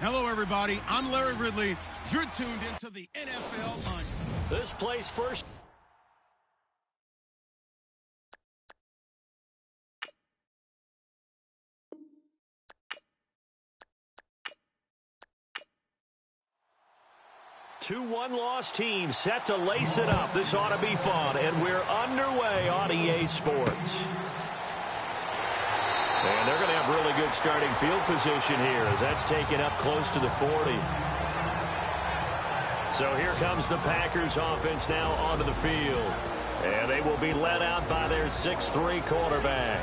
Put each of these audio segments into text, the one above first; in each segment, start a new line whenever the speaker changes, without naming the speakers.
Hello, everybody. I'm Larry Ridley. You're tuned into the NFL on
this place first. Two one-loss teams set to lace it up. This ought to be fun, and we're underway on EA Sports. And they're going to have really good starting field position here as that's taken up close to the 40. So here comes the Packers offense now onto the field. And they will be led out by their 6'3" quarterback.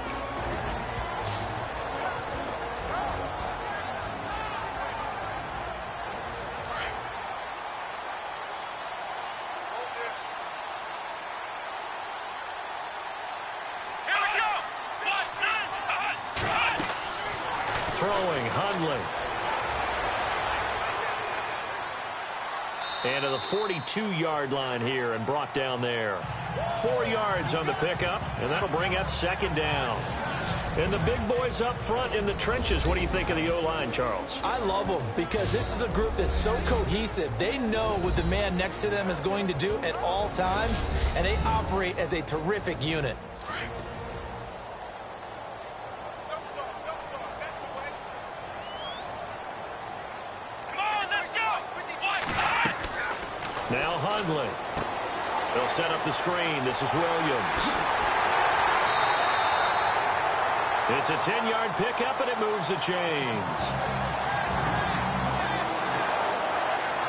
Throwing, Hundley. And to the 42-yard line here and brought down there. 4 yards on the pickup, and that'll bring up second down. And the big boys up front in the trenches. What do you think of the O-line, Charles?
I love them because this is a group that's so cohesive. They know what the man next to them is going to do at all times, and they operate as a terrific unit.
Now Hundley. They'll set up the screen. This is Williams. It's a 10-yard pickup, and it moves the chains.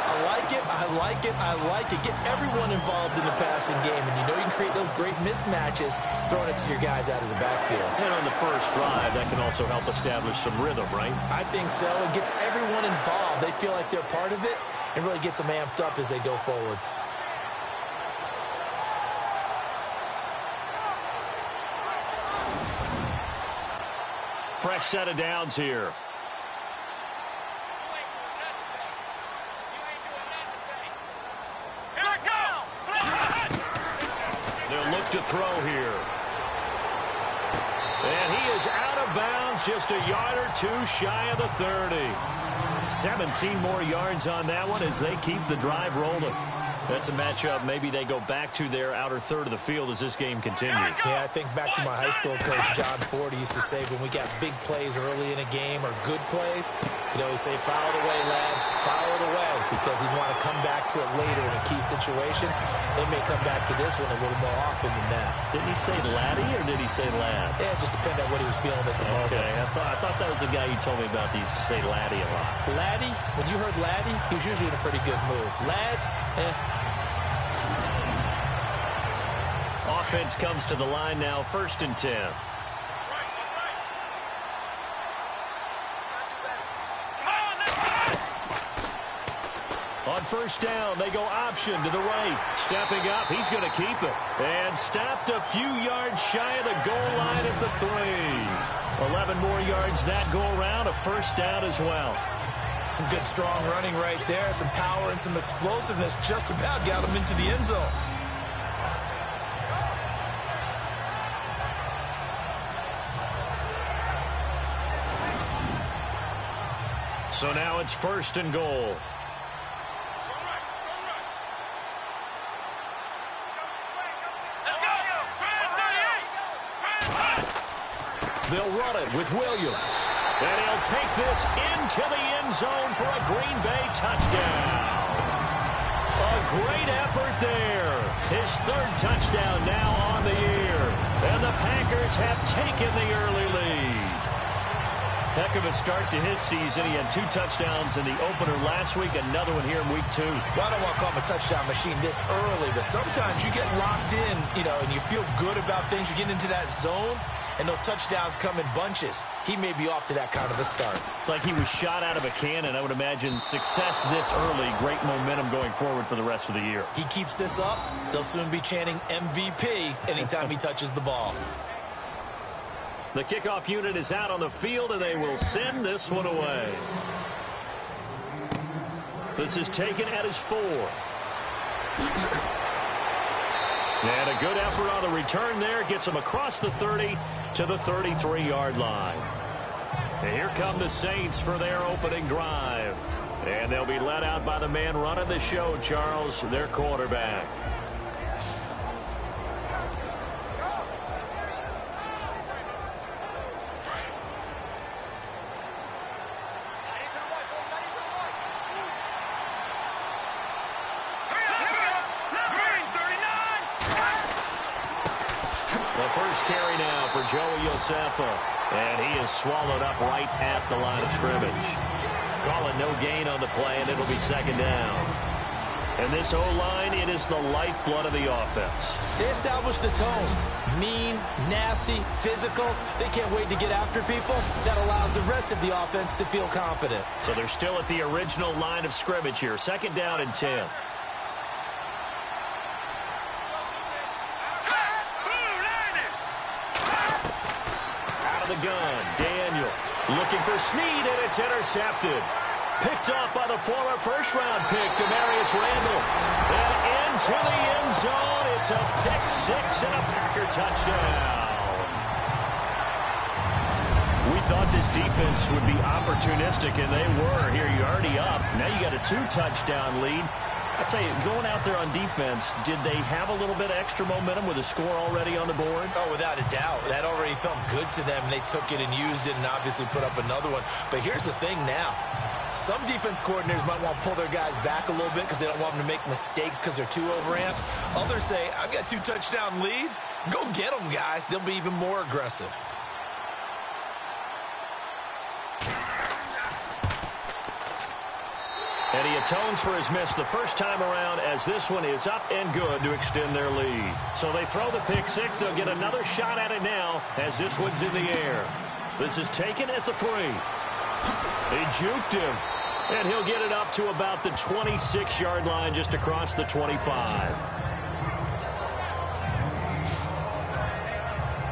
I like it, I like it, I like it. Get everyone involved in the passing game, and you know you can create those great mismatches throwing it to your guys out of the backfield.
And on the first drive, that can also help establish some rhythm, right?
I think so. It gets everyone involved. They feel like they're part of it. It really gets them amped up as they go forward.
Fresh set of downs here. They'll look to throw here. And he is out of bounds, just a yard or two shy of the 30. 17 more yards on that one as they keep the drive rolling. That's a matchup maybe they go back to their outer third of the field as this game continues.
Yeah, I think back to my high school coach, John Ford, he used to say when we got big plays early in a game or good plays, he'd always say, foul it away, lad, foul it away, because he'd want to come back to it later in a key situation. They may come back to this one a little more often than that.
Didn't he say laddie or did he say lad?
Yeah, it just depended on what he was feeling at the moment.
Okay, I thought that was the guy you told me about. He used to say laddie a lot.
Laddie, when you heard laddie, he was usually in a pretty good mood. Lad,
Offense comes to the line now, 1st and 10. On first down, they go option to the right. Stepping up, he's going to keep it. And stopped a few yards shy of the goal line at the 3. 11 more yards that go around, a first down as well.
Some good, strong running right there. Some power and some explosiveness just about got him into the end zone.
So now it's 1st and goal. They'll run it with Williams. And he'll take this into the end zone for a Green Bay touchdown. A great effort there. His his third touchdown now on the year. And the Packers have taken the early lead. Heck of a start to his season. He had 2 touchdowns in the opener last week, another one here in week 2.
Well, I don't want to call him a touchdown machine this early, but sometimes you get locked in, and you feel good about things. You get into that zone, and those touchdowns come in bunches. He may be off to that kind of a start.
It's like he was shot out of a cannon. I would imagine success this early, great momentum going forward for the rest of the year.
He keeps this up, they'll soon be chanting MVP anytime he touches the ball.
The kickoff unit is out on the field, and they will send this one away. This is taken at his 4. And a good effort on the return there. Gets him across the 30 to the 33-yard line. And here come the Saints for their opening drive. And they'll be led out by the man running the show, Charles, their quarterback. Carry now for Joey Josefa, and he is swallowed up right at the line of scrimmage. Call it no gain on the play, and it'll be second down. And this O-line, it is the lifeblood of the offense.
They establish the tone. Mean, nasty, physical. They can't wait to get after people. That allows the rest of the offense to feel confident.
So they're still at the original line of scrimmage here. Second down and 10. The gun. Daniel looking for Snead, and it's intercepted. Picked off by the former first-round pick, Demarius Randall. And into the end zone. It's a pick-6 and a Packer touchdown. We thought this defense would be opportunistic, and they were. Here, you're already up. Now you got a 2-touchdown lead. I tell you, going out there on defense, did they have a little bit of extra momentum with a score already on the board?
Oh, without a doubt. That already felt good to them, and they took it and used it and obviously put up another one. But here's the thing now. Some defense coordinators might want to pull their guys back a little bit because they don't want them to make mistakes because they're too overamped. Others say, I've got 2-touchdown lead. Go get them, guys. They'll be even more aggressive.
And he atones for his miss the first time around as this one is up and good to extend their lead. So they throw the pick-6. They'll get another shot at it now as this one's in the air. This is taken at the 3. He juked him. And he'll get it up to about the 26-yard line just across the 25.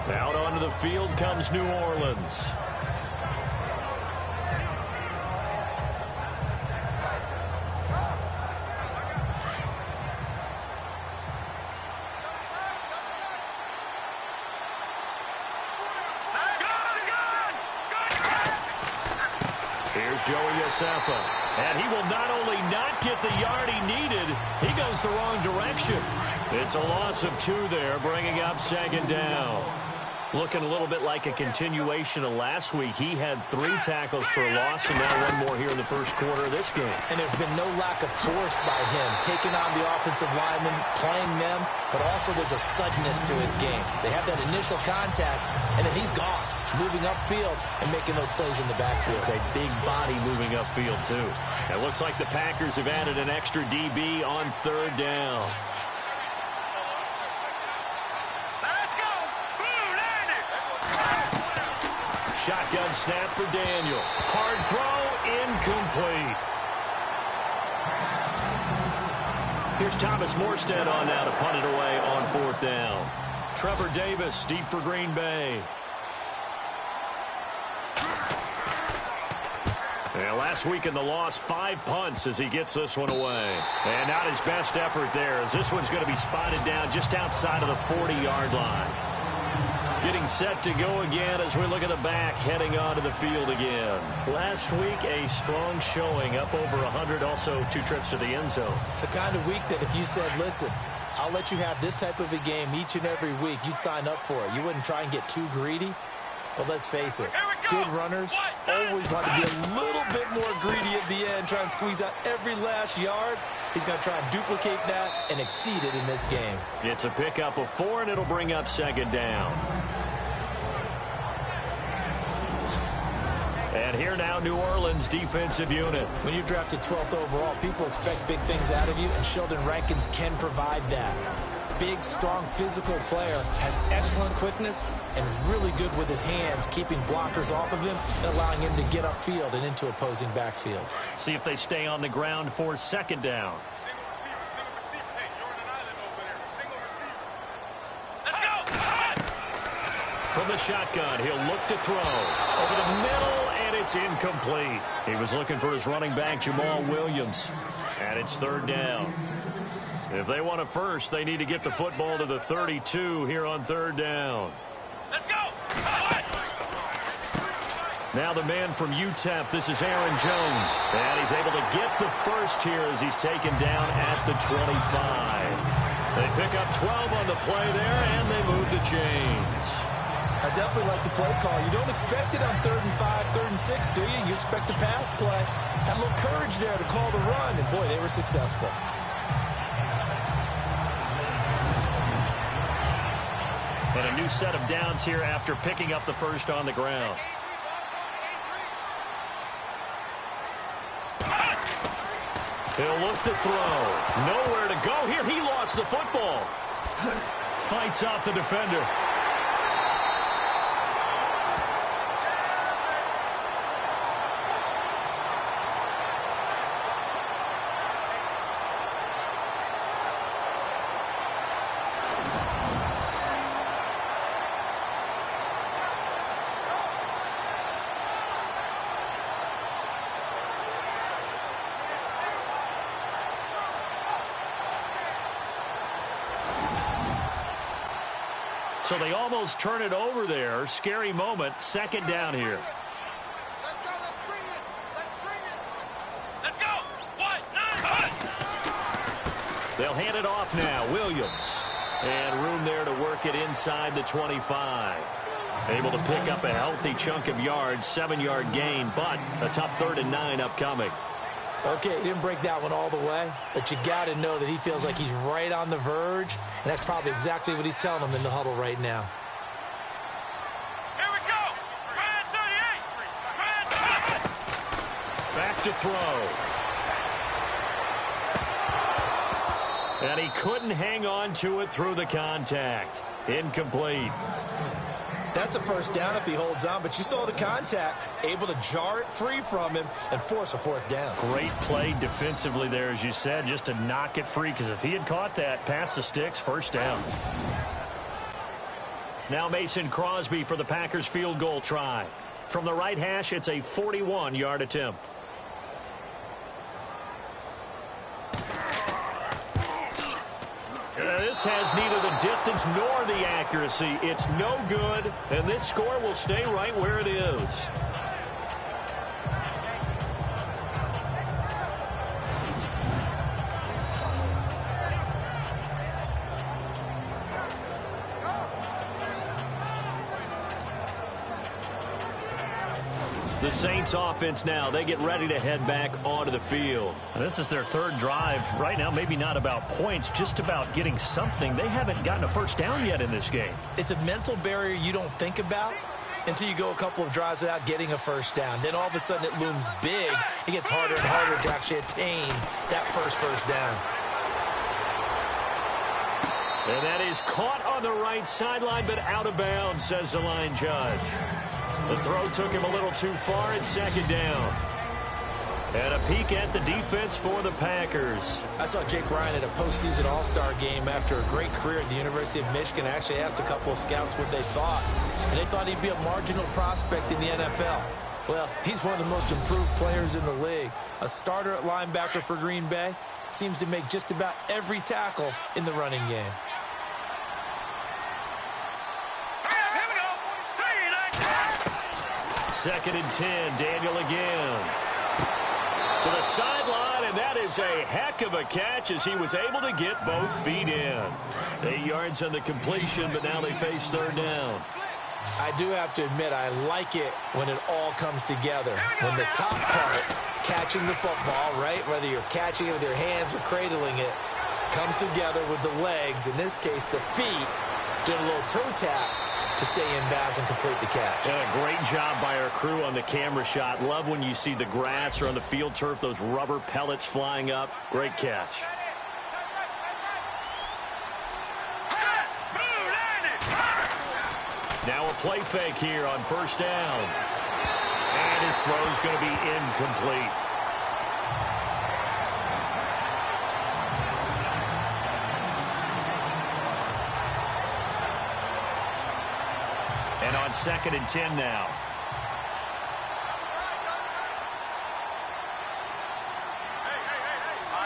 Out onto the field comes New Orleans. Joey Josefa, and he will not only not get the yard he needed, he goes the wrong direction. It's a loss of 2 there, bringing up second down. Looking a little bit like a continuation of last week. He had 3 tackles for a loss, and now 1 more here in the first quarter of this game.
And there's been no lack of force by him, taking on the offensive linemen, playing them, but also there's a suddenness to his game. They have that initial contact, and then he's gone, moving upfield and making those plays in the backfield.
It's a big body moving upfield, too. It looks like the Packers have added an extra DB on third down. Shotgun snap for Daniel. Hard throw, incomplete. Here's Thomas Morstead on now to punt it away on fourth down. Trevor Davis deep for Green Bay. And last week in the loss, 5 punts as he gets this one away. And not his best effort there, as this one's going to be spotted down just outside of the 40-yard line. Getting set to go again as we look at the back, heading onto the field again. Last week, a strong showing, up over 100, also 2 trips to the end zone.
It's the kind of week that if you said, listen, I'll let you have this type of a game each and every week, you'd sign up for it. You wouldn't try and get too greedy. But let's face it, good runners always want to be a little bit more greedy at the end, try and squeeze out every last yard. He's going to try and duplicate that and exceed it in this game.
It's a pickup of 4, and it'll bring up second down. And here now, New Orleans defensive unit.
When you're drafted 12th overall, people expect big things out of you, and Sheldon Rankins can provide that. Big, strong, physical player, has excellent quickness, and is really good with his hands, keeping blockers off of him and allowing him to get upfield and into opposing backfields.
See if they stay on the ground for second down.
Single receiver. Hey, you're on an island over there. Single receiver. Let's go!
From the shotgun, he'll look to throw. Over the middle, and it's incomplete. He was looking for his running back, Jamal Williams. And it's third down. If they want a first, they need to get the football to the 32 here on third down.
Let's go!
Now the man from UTEP, this is Aaron Jones. And he's able to get the first here as he's taken down at the 25. They pick up 12 on the play there, and they move the chains.
I definitely like the play call. You don't expect it on 3rd and 5, 3rd and 6, do you? You expect a pass play. Had a little courage there to call the run, and boy, they were successful.
And a new set of downs here after picking up the first on the ground. He'll look to throw. Nowhere to go here. He lost the football. Fights off the defender. So they almost turn it over there. Scary moment. Second down here.
Let's go. Let's bring it. Let's go. 1-9.
They'll hand it off now. Williams. And room there to work it inside the 25. Able to pick up a healthy chunk of yards. 7-yard gain, but a tough 3rd and 9 upcoming.
Okay, he didn't break that one all the way, but you got to know that he feels like he's right on the verge, and that's probably exactly what he's telling them in the huddle right now.
Here we go. Ryan 38.
Back to throw. And he couldn't hang on to it through the contact. Incomplete.
That's a first down if he holds on, but you saw the contact, able to jar it free from him and force a 4th down.
Great play defensively there, as you said, just to knock it free, because if he had caught that, past the sticks, first down. Now Mason Crosby for the Packers field goal try. From the right hash, it's a 41-yard attempt. This has neither the distance nor the accuracy. It's no good, and this score will stay right where it is. The Saints offense now, they get ready to head back onto the field. And this is their 3rd drive. Right now, maybe not about points, just about getting something. They haven't gotten a first down yet in this game.
It's a mental barrier you don't think about until you go a couple of drives without getting a first down. Then all of a sudden it looms big. It gets harder and harder to actually attain that first down.
And that is caught on the right sideline, but out of bounds, says the line judge. The throw took him a little too far at second down. And a peek at the defense for the Packers.
I saw Jake Ryan at a postseason All-Star game after a great career at the University of Michigan. I actually asked a couple of scouts what they thought, and they thought he'd be a marginal prospect in the NFL. Well, he's one of the most improved players in the league. A starter at linebacker for Green Bay. Seems to make just about every tackle in the running game.
Second and 10, Daniel again. To the sideline, and that is a heck of a catch as he was able to get both feet in. 8 yards on the completion, but now they face third down.
I do have to admit, I like it when it all comes together. When the top part, catching the football, right, whether you're catching it with your hands or cradling it, comes together with the legs, in this case the feet, doing a little toe tap to stay in bounds and complete the catch.
Yeah, great job by our crew on the camera shot. Love when you see the grass or on the field turf, those rubber pellets flying up. Great catch. Now a play fake here on first down. And his throw is going to be incomplete. And on 2nd and 10 now.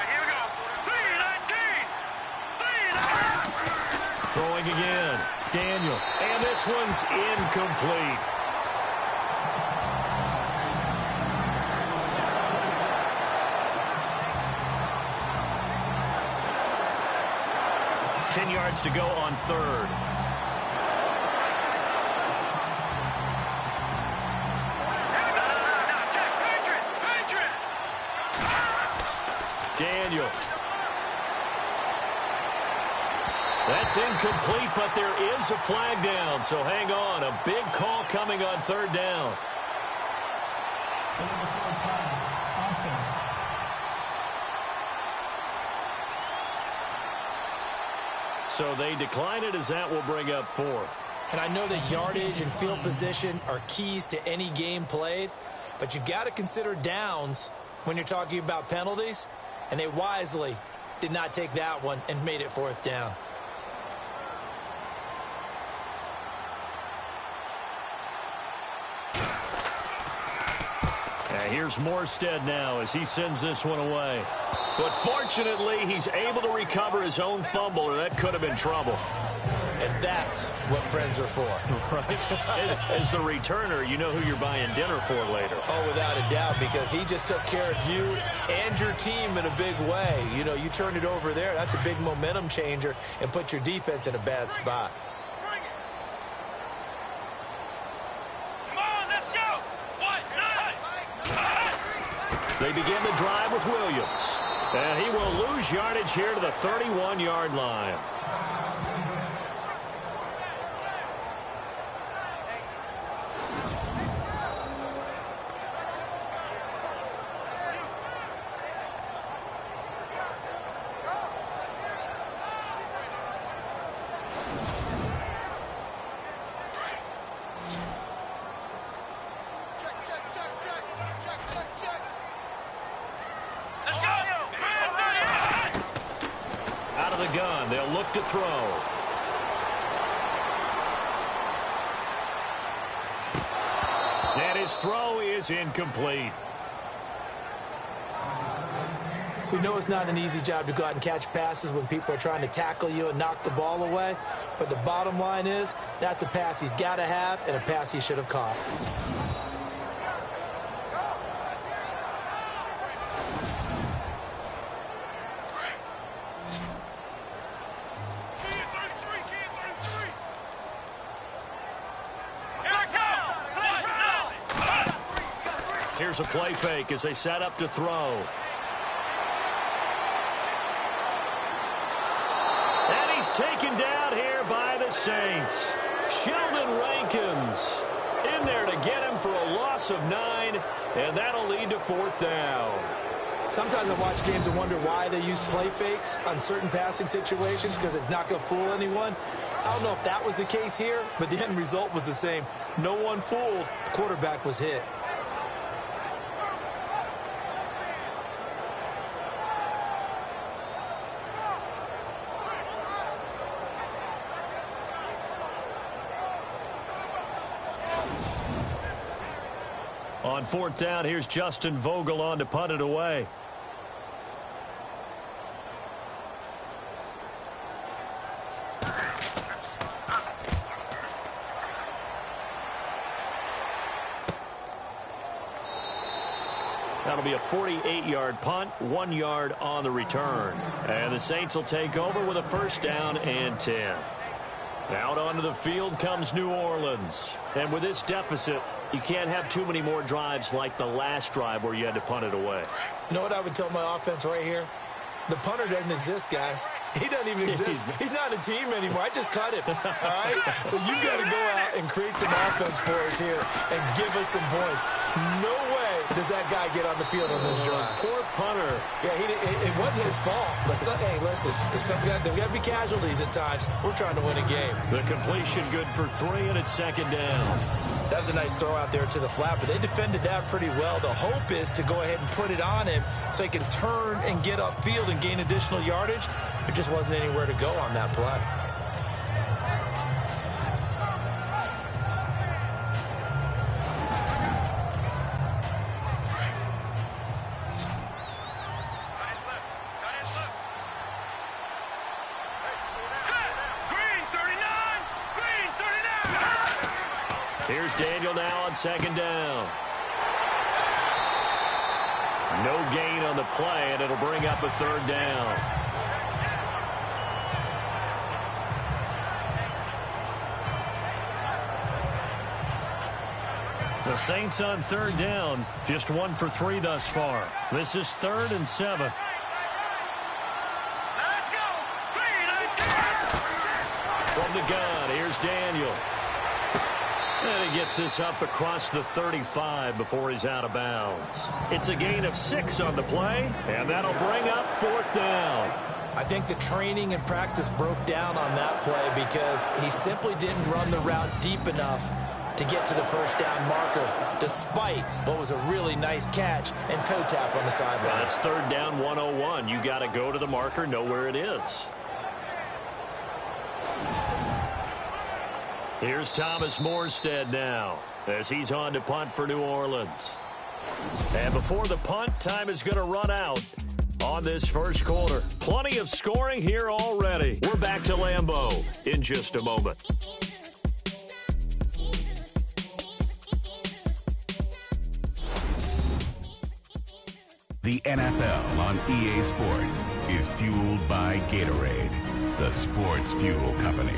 Here we go. 3-19.
Throwing again. Daniel. And this one's incomplete. Ten yards to go on 3rd. Daniel. That's incomplete, but there is a flag down, so hang on. A big call coming on 3rd down. So they decline it, as that will bring up 4th.
And I know that yardage and field position are keys to any game played, but you've got to consider downs when you're talking about penalties, and they wisely did not take that one and made it 4th down.
Here's Morstead now as he sends this one away. But fortunately, he's able to recover his own fumble, or that could have been trouble.
And that's what friends are for.
Right. As the returner, you know who you're buying dinner for later.
Oh, without a doubt, because he just took care of you and your team in a big way. You know, you turn it over there, that's a big momentum changer and put your defense in a bad spot.
They begin the drive with Williams. And he will lose yardage here to the 31-yard line. Gun. They'll look to throw. And his throw is incomplete.
We know it's not an easy job to go out and catch passes when people are trying to tackle you and knock the ball away, but the bottom line is that's a pass he's got to have and a pass he should have caught.
Here's a play fake as they set up to throw. And he's taken down here by the Saints. Sheldon Rankins in there to get him for a loss of 9, and that'll lead to 4th down.
Sometimes I watch games and wonder why they use play fakes on certain passing situations, because it's not going to fool anyone. I don't know if that was the case here, but the end result was the same. No one fooled. The quarterback was hit.
On 4th down, here's Justin Vogel on to punt it away. That'll be a 48-yard punt, 1 yard on the return. And the Saints will take over with a 1st down and 10. Out onto the field comes New Orleans. And with this deficit, you can't have too many more drives like the last drive where you had to punt it away.
You know what I would tell my offense right here? The punter doesn't exist, guys. He doesn't even exist. He's not a team anymore. I just cut him, all right? So you've got to go out and create some offense for us here and give us some points. No way does that guy get on the field on this drive.
Poor punter.
Yeah, it wasn't his fault. But, hey, listen, there's got to be casualties at times. We're trying to win a game.
The completion good for 3, and it's second down.
That was a nice throw out there to the flat, but they defended that pretty well. The hope is to go ahead and put it on him so he can turn and get upfield and gain additional yardage. There just wasn't anywhere to go on that play.
Here's Daniel now on second down. No gain on the play, and it'll bring up a third down. The Saints on third down, just 1 for 3 thus far. This is 3rd and 7.
Let's go. 3,
From the gun, here's Daniel. And he gets this up across the 35 before he's out of bounds. It's a gain of 6 on the play, and that'll bring up 4th down.
I think the training and practice broke down on that play because he simply didn't run the route deep enough to get to the first down marker, despite what was a really nice catch and toe tap on the sideline.
That's 3rd down 101. You got to go to the marker, know where it is. Here's Thomas Morstead now as he's on to punt for New Orleans. And before the punt, time is going to run out on this first quarter. Plenty of scoring here already. We're back to Lambeau in just a moment.
The NFL on EA Sports is fueled by Gatorade, the sports fuel company.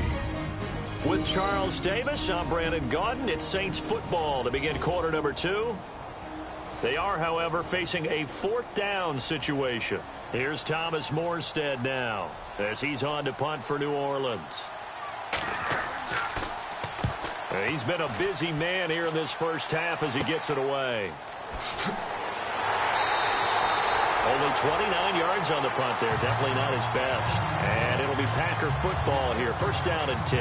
With Charles Davis, I'm Brandon Gaudin. It's Saints football to begin quarter number 2. They are, however, facing a 4th down situation. Here's Thomas Morstead now as he's on to punt for New Orleans. He's been a busy man here in this first half as he gets it away. Only 29 yards on the punt there. Definitely not his best. And it'll be Packer football here. First down and 10.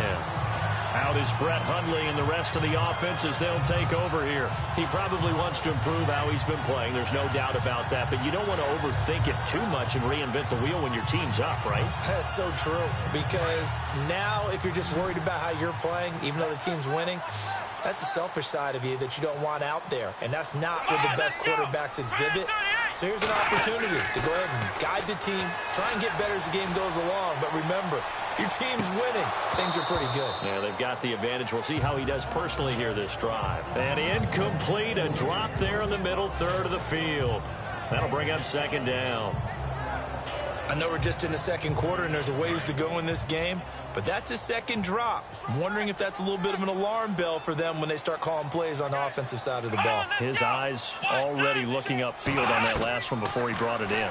Out is Brett Hundley and the rest of the offense as they'll take over here. He probably wants to improve how he's been playing. There's no doubt about that. But you don't want to overthink it too much and reinvent the wheel when your team's up, right?
That's so true. Because now if you're just worried about how you're playing, even though the team's winning, that's a selfish side of you that you don't want out there. And that's not what the best quarterbacks exhibit. So here's an opportunity to go ahead and guide the team, try and get better as the game goes along. But remember, your team's winning. Things are pretty good.
Yeah, they've got the advantage. We'll see how he does personally here this drive. And incomplete, a drop there in the middle third of the field. That'll bring up second down.
I know we're just in the second quarter and there's a ways to go in this game, but that's a second drop. I'm wondering if that's a little bit of an alarm bell for them when they start calling plays on the offensive side of the ball.
His eyes already looking upfield on that last one before he brought it in.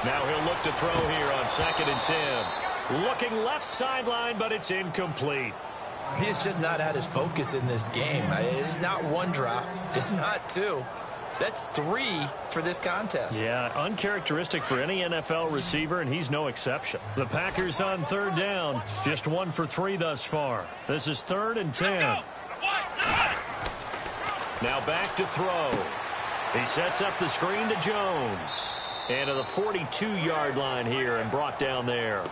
Now he'll look to throw here on 2nd and 10. Looking left sideline, but it's incomplete.
He has just not had his focus in this game. It's not one drop. It's not 2. That's 3 for this contest.
Yeah, uncharacteristic for any NFL receiver, and he's no exception. The Packers on 3rd down, just 1 for 3 thus far. This is 3rd and 10. Now back to throw. He sets up the screen to Jones. And to the 42-yard line here and brought down there.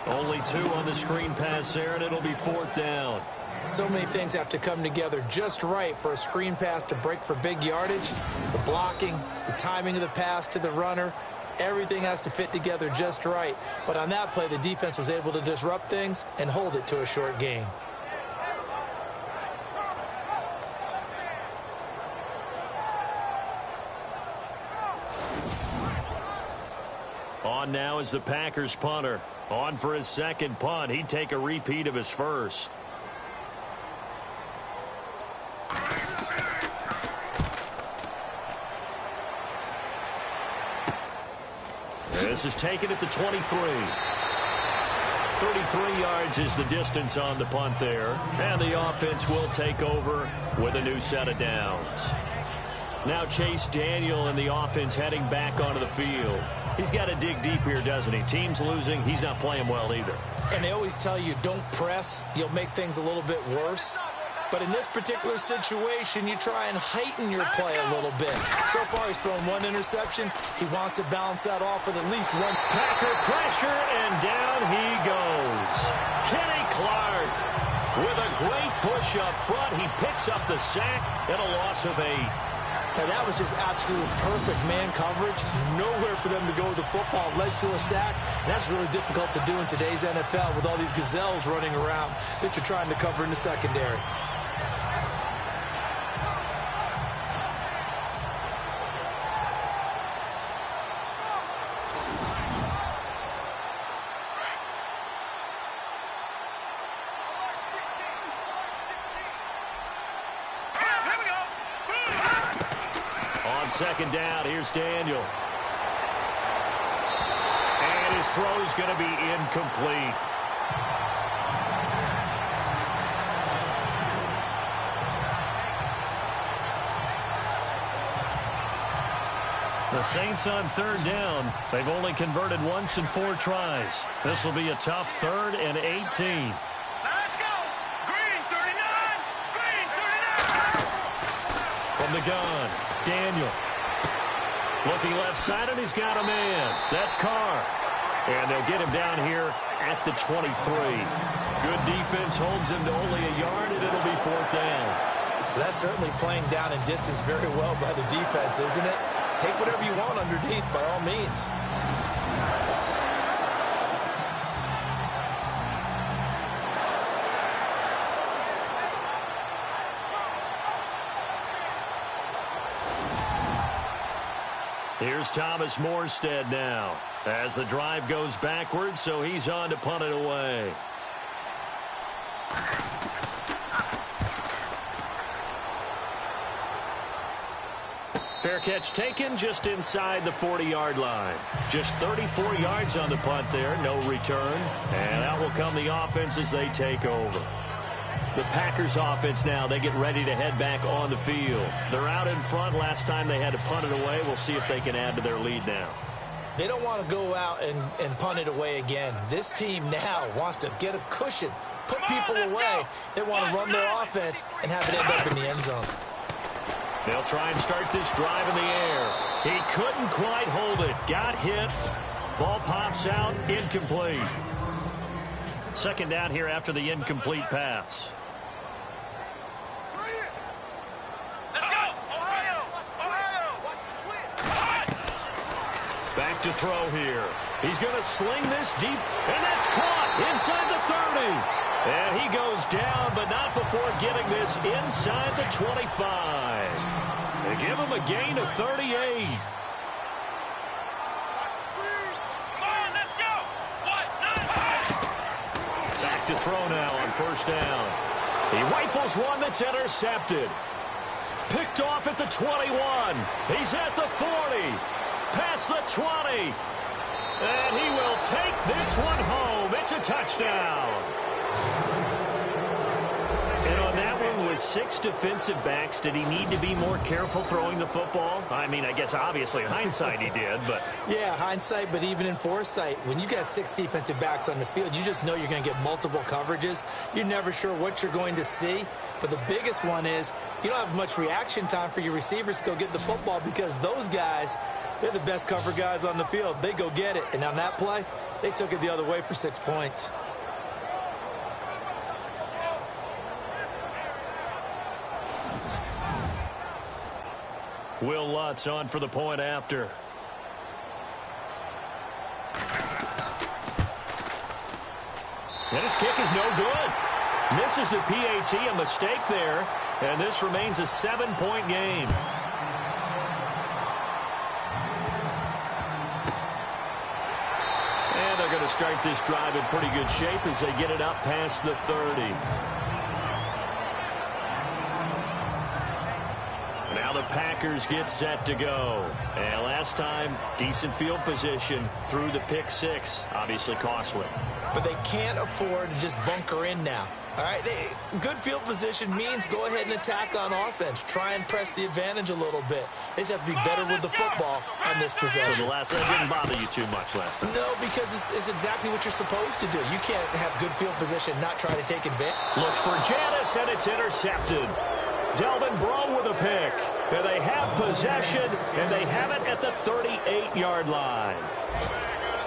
Only 2 on the screen pass there, and it'll be 4th down.
So many things have to come together just right for a screen pass to break for big yardage. The blocking, the timing of the pass to the runner, everything has to fit together just right. But on that play, the defense was able to disrupt things and hold it to a short gain.
On now is the Packers punter. On for his second punt. He'd take a repeat of his first. This is taken at the 23. 33 yards is the distance on the punt there. And the offense will take over with a new set of downs. Now Chase Daniel and the offense heading back onto the field. He's got to dig deep here, doesn't he? Team's losing. He's not playing well either.
And they always tell you don't press. You'll make things a little bit worse. But in this particular situation, you try and heighten your play a little bit. So far, he's thrown one interception. He wants to balance that off with at least one.
Packer pressure, and down he goes. Kenny Clark with a great push up front. He picks up the sack and a loss of 8.
And that was just absolute perfect man coverage. Nowhere for them to go with the football. Led to a sack. And that's really difficult to do in today's NFL with all these gazelles running around that you're trying to cover in the secondary.
Second down, here's Daniel. And his throw's going to be incomplete. The Saints on third down. They've only converted once in 4 tries. This will be a tough 3rd and 18.
Let's go! Green 39! Green 39!
From the gun, Daniel. Looking left side, and he's got a man. That's Carr. And they'll get him down here at the 23. Good defense holds him to only a yard, and it'll be 4th down.
That's certainly playing down in distance very well by the defense, isn't it? Take whatever you want underneath, by all means.
Here's Thomas Morstead now as the drive goes backwards, so he's on to punt it away. Fair catch taken just inside the 40-yard line. Just 34 yards on the punt there, no return. And out will come the offense as they take over. The Packers offense now, they get ready to head back on the field. They're out in front. Last time they had to punt it away. We'll see if they can add to their lead now.
They don't want to go out and punt it away again. This team now wants to get a cushion, put people away. They want to run their offense and have it end up in the end zone.
They'll try and start this drive in the air. He couldn't quite hold it. Got hit. Ball pops out. Incomplete. Second down here after the incomplete pass. Back to throw here. He's going to sling this deep, and that's caught inside the 30. And he goes down, but not before getting this inside the 25. They give him a gain of 38. Back to throw now on first down. He rifles one that's intercepted. Picked off at the 21. He's at the 40. Past the 20. And he will take this one home. It's a touchdown. And on that one, with 6 defensive backs, did he need to be more careful throwing the football? I mean, I guess obviously in hindsight he did, but...
Yeah, hindsight, but even in foresight, when you got 6 defensive backs on the field, you just know you're going to get multiple coverages. You're never sure what you're going to see. But the biggest one is you don't have much reaction time for your receivers to go get the football because those guys, they're the best cover guys on the field. They go get it. And on that play, they took it the other way for 6 points.
Will Lutz on for the point after. And his kick is no good. Misses the PAT, a mistake there. And this remains a 7-point game. And they're going to start this drive in pretty good shape as they get it up past the 30. Now the Packers get set to go. And last time, decent field position through the pick six. Obviously costly.
But they can't afford to just bunker in now. All right, good field position means go ahead and attack on offense. Try and press the advantage a little bit. They just have to be better with the football on this possession.
So the last one didn't bother you too much last time?
No, because it's exactly what you're supposed to do. You can't have good field position, not try to take advantage.
Looks for Janis, and it's intercepted. Delvin Breaux with a pick. And they have possession, and they have it at the 38-yard line.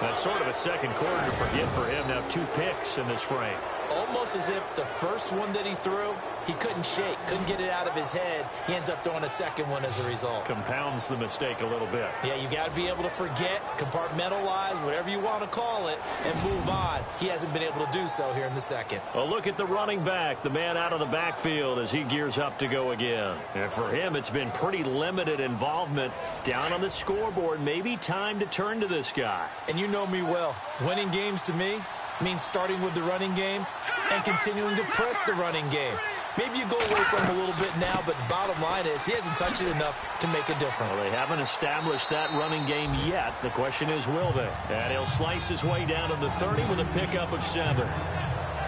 That's sort of a second quarter to forget for him. Now 2 picks in this frame.
Almost as if the first one that he threw, he couldn't shake, couldn't get it out of his head. He ends up throwing a second one as a result.
Compounds the mistake a little bit.
Yeah, you got to be able to forget, compartmentalize, whatever you want to call it, and move on. He hasn't been able to do so here in the second.
Well, look at the running back, the man out of the backfield as he gears up to go again. And for him, it's been pretty limited involvement down on the scoreboard. Maybe time to turn to this guy.
And you know me well. Winning games to me means starting with the running game and continuing to press the running game. Maybe you go away from him a little bit now, but the bottom line is he hasn't touched it enough to make a difference.
Well, they haven't established that running game yet. The question is, will they? And he'll slice his way down to the 30 with a pickup of 7.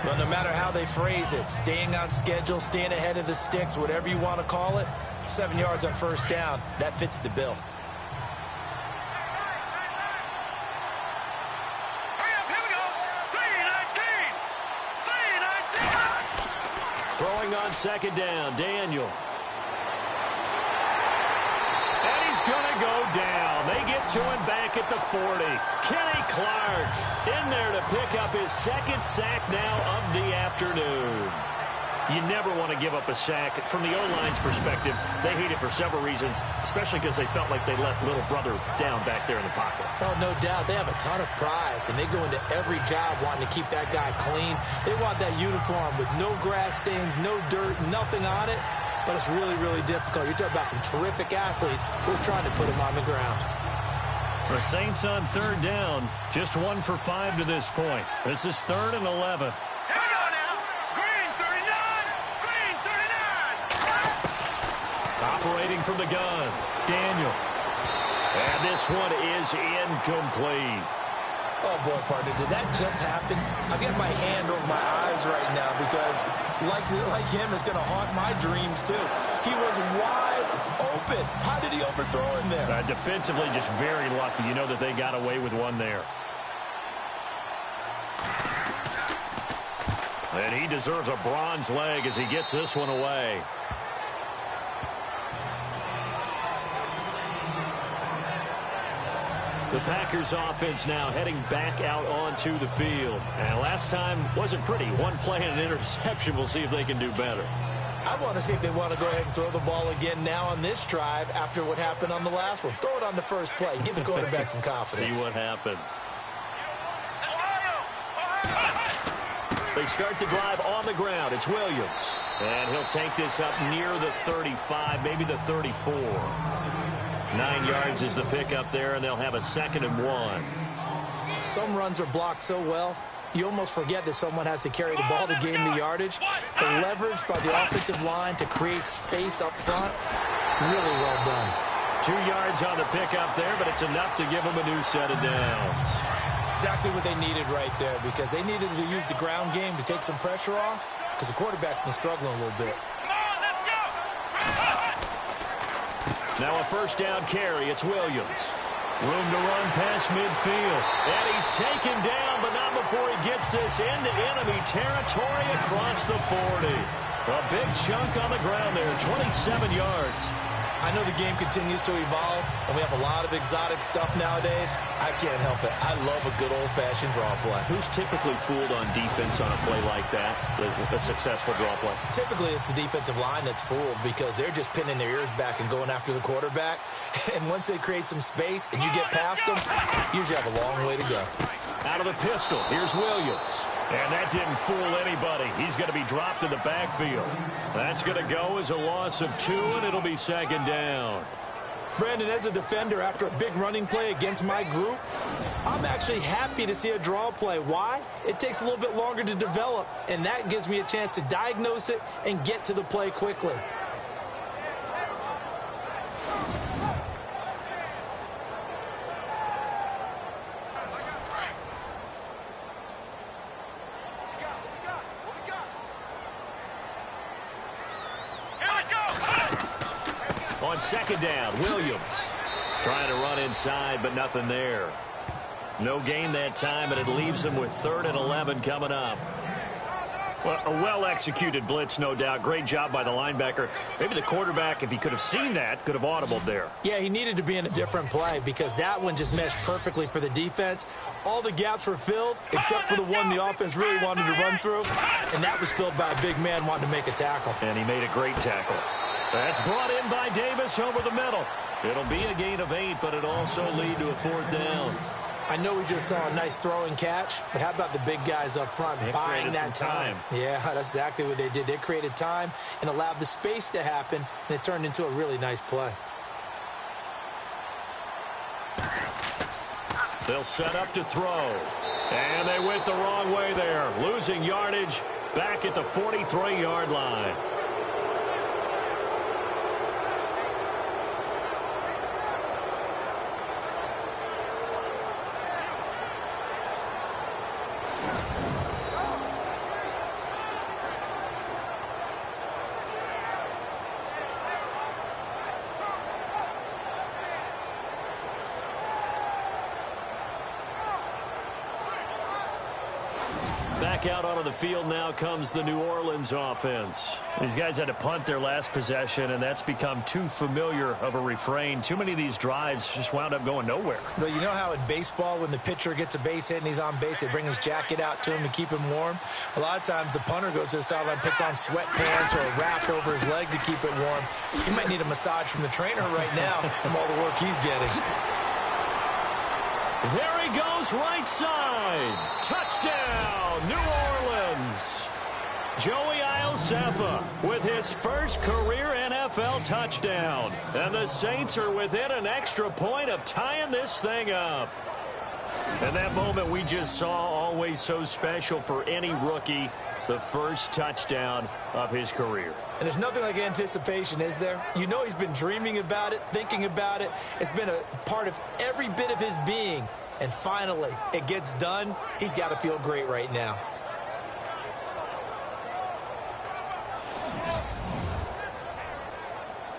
Well, no matter how they phrase it, staying on schedule, staying ahead of the sticks, whatever you want to call it, 7 yards on first down, that fits the bill.
Throwing on second down, Daniel. And he's going to go down. They get to him back at the 40. Kenny Clark in there to pick up his second sack now of the afternoon. You never want to give up a sack. From the O-line's perspective, they hate it for several reasons, especially because they felt like they let little brother down back there in the pocket.
Oh, no doubt. They have a ton of pride, and they go into every job wanting to keep that guy clean. They want that uniform with no grass stains, no dirt, nothing on it. But it's really, really difficult. You're talking about some terrific athletes who are trying to put him on the ground.
The Saints on third down, just 1 for 5 to this point. This is 3rd and 11. Operating from the gun, Daniel. And this one is incomplete.
Oh, boy, partner, did that just happen? I've got my hand over my eyes right now because, like him, it's going to haunt my dreams, too. He was wide open. How did he overthrow him there?
Defensively, just very lucky. You know that they got away with one there. And he deserves a bronze leg as he gets this one away. The Packers offense now heading back out onto the field. And last time wasn't pretty. One play and an interception. We'll see if they can do better.
I want to see if they want to go ahead and throw the ball again now on this drive after what happened on the last one. Throw it on the first play. Give the quarterback some confidence.
See what happens. They start the drive on the ground. It's Williams. And he'll take this up near the 35, maybe the 34. 9 yards is the pickup there, and they'll have a 2nd and 1.
Some runs are blocked so well, you almost forget that someone has to carry the ball to gain the yardage. The leverage by the offensive line to create space up front, really well done.
2 yards on the pickup there, but it's enough to give them a new set of downs.
Exactly what they needed right there, because they needed to use the ground game to take some pressure off, because the quarterback's been struggling a little bit.
Now a first down carry. It's Williams. Room to run past midfield. And he's taken down, but not before he gets this into enemy territory across the 40. A big chunk on the ground there, 27 yards.
I know the game continues to evolve, and we have a lot of exotic stuff nowadays. I can't help it. I love a good old-fashioned draw play.
Who's typically fooled on defense on a play like that, a successful draw play?
Typically, it's the defensive line that's fooled because they're just pinning their ears back and going after the quarterback. And once they create some space and you get past them, you usually have a long way to go.
Out of the pistol, here's Williams. And that didn't fool anybody. He's going to be dropped in the backfield. That's going to go as a loss of 2, and it'll be 2nd down.
Brandon, as a defender, after a big running play against my group, I'm actually happy to see a draw play. Why? It takes a little bit longer to develop, and that gives me a chance to diagnose it and get to the play quickly.
On second down, Williams trying to run inside, but nothing there. No gain that time, and it leaves him with 3rd and 11 coming up. Well, a well-executed blitz, no doubt. Great job by the linebacker. Maybe the quarterback, if he could have seen that, could have audibled there.
Yeah, he needed to be in a different play because that one just meshed perfectly for the defense. All the gaps were filled except for the one the offense really wanted to run through, and that was filled by a big man wanting to make a tackle.
And he made a great tackle. That's brought in by Davis over the middle. It'll be a gain of 8, but it'll also lead to a 4th down.
I know we just saw a nice throwing catch, but how about the big guys up front buying that time? Yeah, that's exactly what they did. They created time and allowed the space to happen, and it turned into a really nice play.
They'll set up to throw. And they went the wrong way there, losing yardage back at the 43-yard line. Back out onto the field now comes the New Orleans offense. These guys had to punt their last possession, and that's become too familiar of a refrain. Too many of these drives just wound up going nowhere.
But you know how in baseball, when the pitcher gets a base hit and he's on base, they bring his jacket out to him to keep him warm? A lot of times the punter goes to the sideline, puts on sweatpants or a wrap over his leg to keep it warm. He might need a massage from the trainer right now from all the work he's getting.
There he goes, right side. Touchdown, New Orleans. Joey Iosefa with his first career NFL touchdown. And the Saints are within an extra point of tying this thing up. And that moment we just saw, always so special for any rookie, the first touchdown of his career.
And there's nothing like anticipation, is there? You know he's been dreaming about it, thinking about it. It's been a part of every bit of his being. And finally, it gets done. He's got to feel great right now.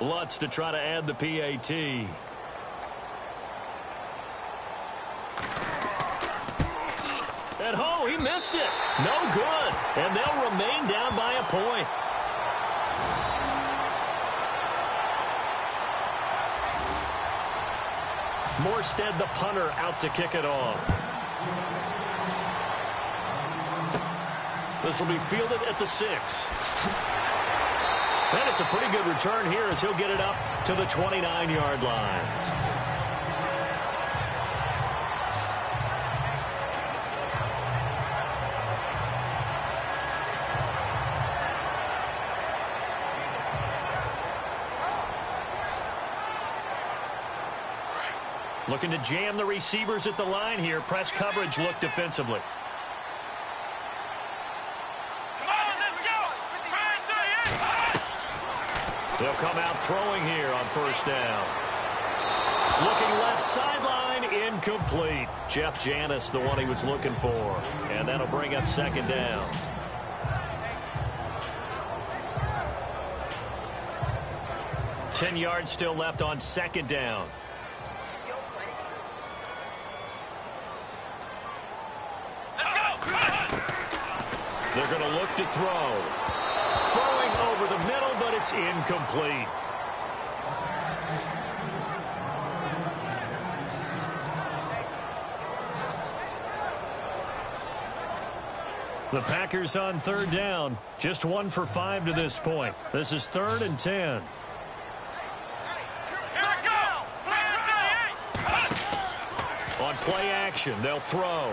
Lutz to try to add the PAT. At home, he missed it. No good. And they'll remain down by a point. Morstead, the punter, out to kick it off. This will be fielded at the 6. And it's a pretty good return here as he'll get it up to the 29-yard line. Looking to jam the receivers at the line here. Press coverage look defensively. They'll come out throwing here on first down. Looking left sideline, incomplete. Jeff Janis, the one he was looking for. And that'll bring up second down. Ten yards still left on second down. They're going to look to throw. Throwing over the middle, but it's incomplete. The Packers on third down. Just 1 for 5 to this point. This is 3rd and 10. On play action, they'll throw.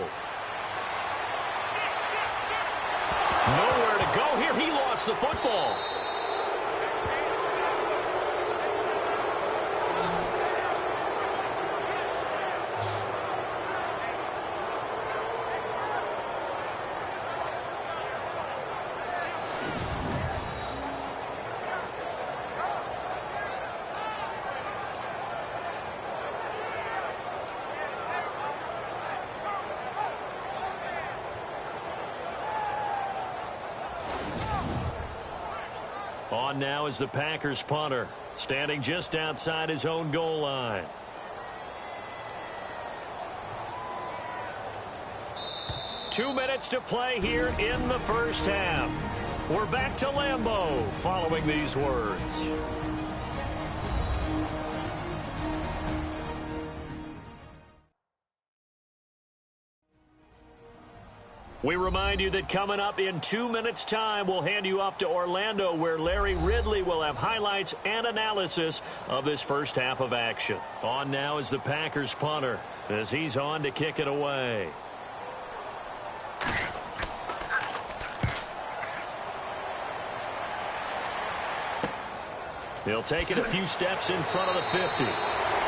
Nowhere to go here. He lost the football. On now is the Packers punter, standing just outside his own goal line. Two minutes to play here in the first half. We're back to Lambeau following these words. We remind you that coming up in 2 minutes' time, we'll hand you off to Orlando, where Larry Ridley will have highlights and analysis of this first half of action. On now is the Packers punter, as he's on to kick it away. He'll take it a few steps in front of the 50.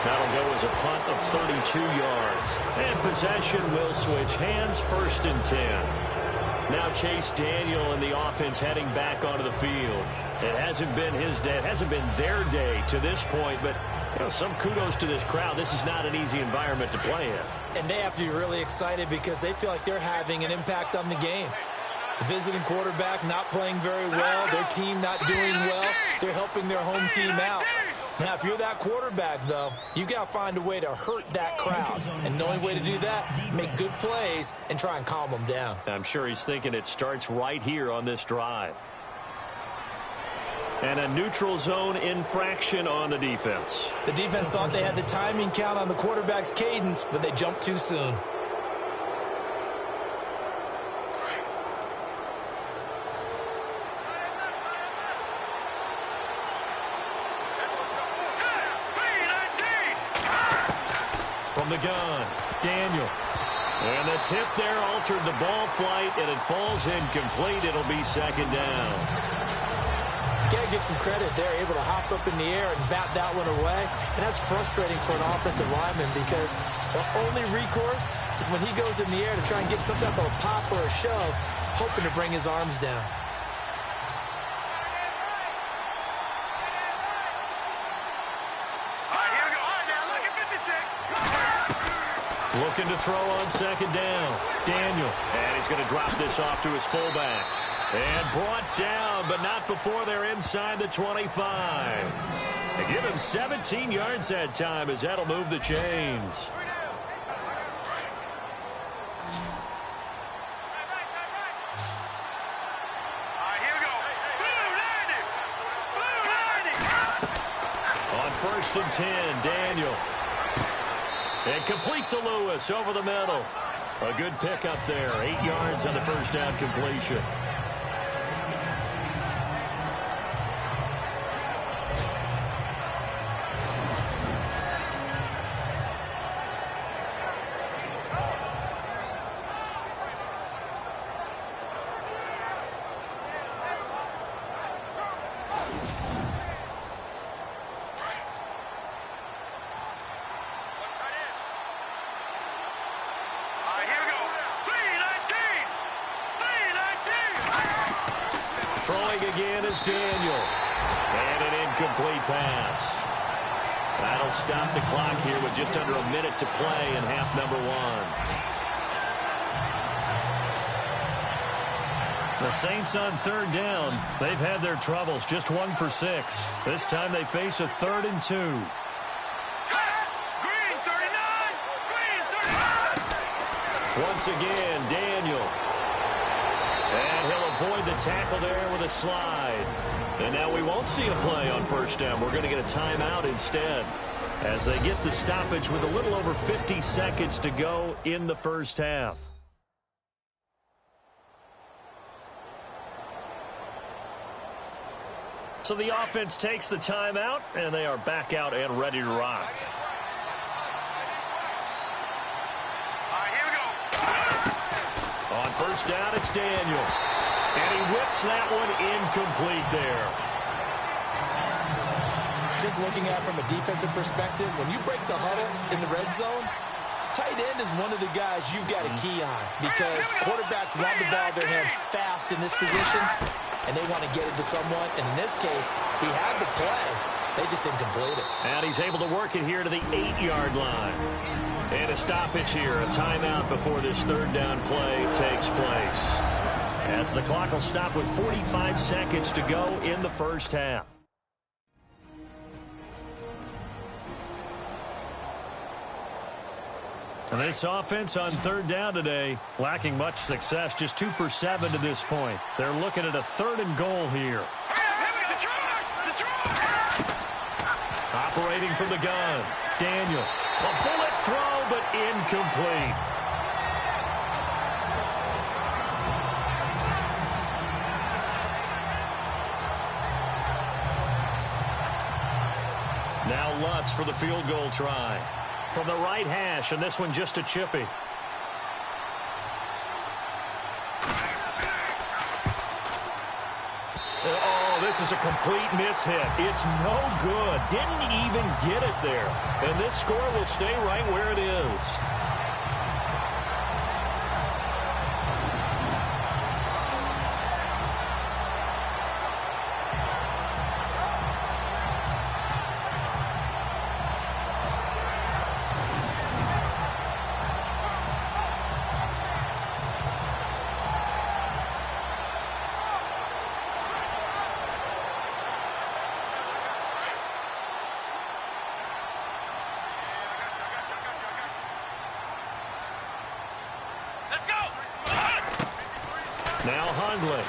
That'll go as a punt of 32 yards. And possession will switch hands, 1st and 10. Now Chase Daniel and the offense heading back onto the field. It hasn't been his day. It hasn't been their day to this point, but some kudos to this crowd. This is not an easy environment to play in.
And they have to be really excited because they feel like they're having an impact on the game. The visiting quarterback not playing very well, their team not doing well. They're helping their home team out. Now, if you're that quarterback, though, you've got to find a way to hurt that crowd. And the only way to do that, make good plays and try and calm them down.
I'm sure he's thinking it starts right here on this drive. And a neutral zone infraction on the defense.
The defense thought they had the timing count on the quarterback's cadence, but they jumped too soon.
From the gun, Daniel. And the tip there altered the ball flight, and it falls incomplete. It'll be 2nd down.
You got to give some credit. They're able to hop up in the air and bat that one away. And that's frustrating for an offensive lineman because the only recourse is when he goes in the air to try and get some type of a pop or a shove, hoping to bring his arms down.
Looking to throw on 2nd down. Daniel. And he's going to drop this off to his fullback. And brought down, but not before they're inside the 25. They give him 17 yards that time, as that'll move the chains. On 1st and 10, Daniel. And complete to Lewis over the middle. A good pickup there. 8 yards on the first down completion. Throwing again is Daniel. And an incomplete pass. That'll stop the clock here with just under a minute to play in half number 1. The Saints on 3rd down. They've had their troubles, just 1 for 6. This time they face a 3rd and 2.
Green 39! Green 39!
Once again, Daniel. And he'll avoid the tackle there with a slide. And now we won't see a play on 1st down. We're going to get a timeout instead as they get the stoppage with a little over 50 seconds to go in the first half. So the offense takes the timeout, and they are back out and ready to rock. On 1st down, it's Daniel. And he whips that one incomplete there.
Just looking at it from a defensive perspective, when you break the huddle in the red zone, tight end is one of the guys you've got a key on because quarterbacks want the ball in their hands fast in this position, and they want to get it to someone. And in this case, he had the play. They just didn't complete it.
And he's able to work it here to the 8-yard line. And a stoppage here, a timeout before this 3rd down play takes place. as the clock will stop with 45 seconds to go in the first half. And this offense on third down today, lacking much success, just 2 for 7 to this point. They're looking at a 3rd and goal here. Operating from the gun, Daniel. A bullet throw, but incomplete. Now Lutz for the field goal try. From the right hash, and this one just a chippy. Oh, this is a complete mishit. It's no good. Didn't even get it there. And this score will stay right where it is. Now Hundley.